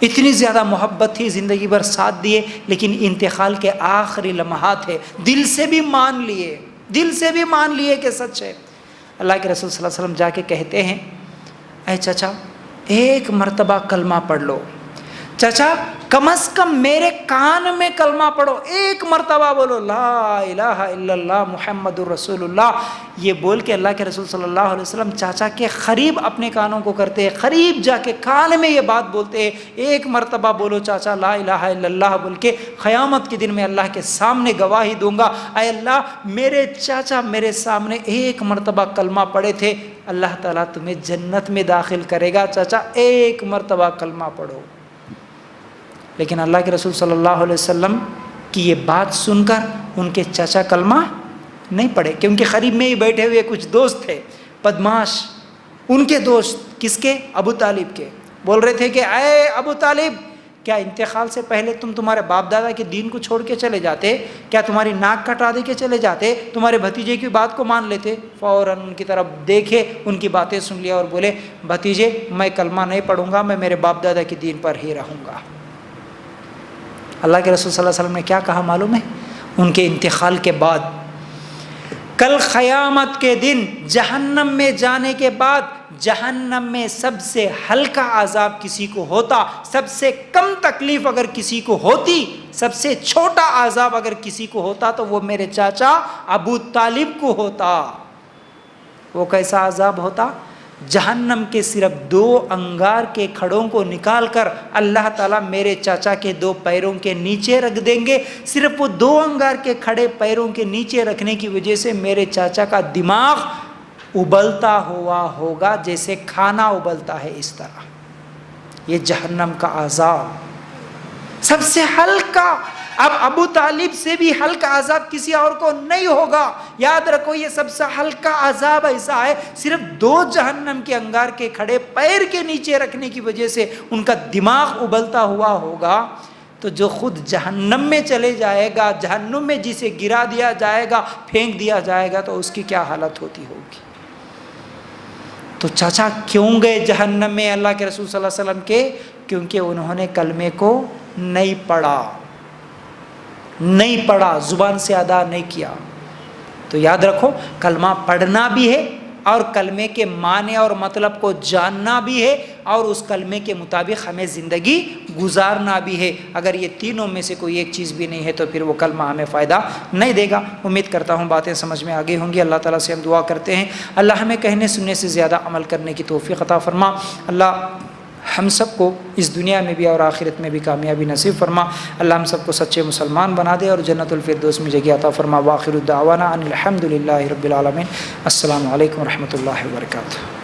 اتنی زیادہ محبت تھی، زندگی بھر ساتھ دیے، لیکن انتقال کے آخری لمحات ہے، دل سے بھی مان لیے کہ سچ ہے. اللہ کے رسول صلی اللہ علیہ وسلم جا کے کہتے ہیں، اے چچا ایک مرتبہ کلمہ پڑھ لو، چچا کم از کم میرے کان میں کلمہ پڑھو، ایک مرتبہ بولو لا الہ الا اللہ محمد الرسول اللہ. یہ بول کے اللہ کے رسول صلی اللہ علیہ وسلم چاچا کے قریب اپنے کانوں کو کرتے ہیں، قریب جا کے کان میں یہ بات بولتے ہیں، ایک مرتبہ بولو چاچا لا الہ الا اللہ بول کے، قیامت کے دن میں اللہ کے سامنے گواہی دوں گا، اے اللہ میرے چاچا میرے سامنے ایک مرتبہ کلمہ پڑھے تھے، اللہ تعالیٰ تمہیں جنت میں داخل کرے گا، چاچا ایک مرتبہ کلمہ پڑھو. لیکن اللہ کے رسول صلی اللہ علیہ وسلم کی یہ بات سن کر ان کے چچا کلمہ نہیں پڑھے، کیونکہ قریب میں ہی بیٹھے ہوئے کچھ دوست تھے بدماش، ان کے دوست کس کے؟ ابو طالب کے. بول رہے تھے کہ اے ابو طالب کیا انتقال سے پہلے تمہارے باپ دادا کے دین کو چھوڑ کے چلے جاتے؟ کیا تمہاری ناک کٹا دے کے چلے جاتے؟ تمہارے بھتیجے کی بات کو مان لیتے؟ فوراً ان کی طرف دیکھے، ان کی باتیں سن لیا اور بولے بھتیجے میں کلمہ نہیں پڑھوں گا، میں میرے باپ دادا کے دین پر ہی رہوں گا. اللہ کے رسول صلی اللہ علیہ وسلم نے کیا کہا معلوم ہے؟ ان کے انتقال کے بعد، کل قیامت کے دن جہنم میں جانے کے بعد جہنم میں سب سے ہلکا عذاب کسی کو ہوتا، سب سے کم تکلیف اگر کسی کو ہوتی، سب سے چھوٹا عذاب اگر کسی کو ہوتا تو وہ میرے چاچا ابو طالب کو ہوتا۔ وہ کیسا عذاب ہوتا؟ جہنم کے صرف 2 انگار کے کھڑوں کو نکال کر اللہ تعالیٰ میرے چاچا کے 2 پیروں کے نیچے رکھ دیں گے۔ صرف وہ 2 انگار کے کھڑے پیروں کے نیچے رکھنے کی وجہ سے میرے چاچا کا دماغ ابلتا ہوا ہوگا جیسے کھانا ابلتا ہے، اس طرح۔ یہ جہنم کا عذاب سب سے ہلکا۔ اب ابو طالب سے بھی ہلکا عذاب کسی اور کو نہیں ہوگا۔ یاد رکھو یہ سب سے ہلکا عذاب ایسا ہے، صرف 2 جہنم کے انگار کے کھڑے پیر کے نیچے رکھنے کی وجہ سے ان کا دماغ ابلتا ہوا ہوگا۔ تو جو خود جہنم میں چلے جائے گا، جہنم میں جسے گرا دیا جائے گا، پھینک دیا جائے گا، تو اس کی کیا حالت ہوتی ہوگی۔ تو چاچا کیوں گئے جہنم میں اللہ کے رسول صلی اللہ علیہ وسلم کے؟ کیونکہ انہوں نے کلمے کو نہیں پڑھا، زبان سے ادا نہیں کیا۔ تو یاد رکھو کلمہ پڑھنا بھی ہے، اور کلمے کے معنی اور مطلب کو جاننا بھی ہے، اور اس کلمے کے مطابق ہمیں زندگی گزارنا بھی ہے۔ اگر یہ تینوں میں سے کوئی ایک چیز بھی نہیں ہے تو پھر وہ کلمہ ہمیں فائدہ نہیں دے گا۔ امید کرتا ہوں باتیں سمجھ میں آگے ہوں گی۔ اللہ تعالیٰ سے ہم دعا کرتے ہیں اللہ ہمیں کہنے سننے سے زیادہ عمل کرنے کی توفیق عطا فرما۔ اللہ ہم سب کو اس دنیا میں بھی اور آخرت میں بھی کامیابی نصیب فرما۔ اللہ ہم سب کو سچے مسلمان بنا دے اور جنت الفردوس میں جگہ عطا فرما۔ وآخر دعوانا ان الحمد للہ رب العالمین۔ السلام علیکم ورحمۃ اللہ وبرکاتہ۔